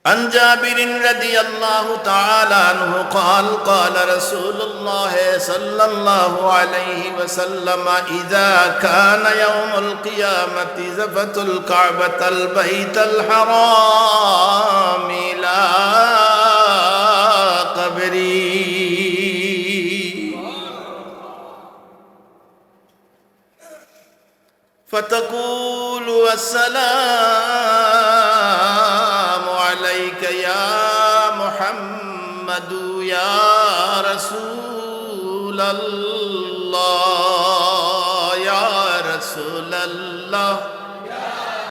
عن جابر رضي الله تعالى عنه قال قال رسول الله صلى الله عليه وسلم إذا كان يوم القيامة زفت الكعبة البيت الحرام إلى قبري فتقول السلام عليك يا محمد يا رسول الله يا رسول الله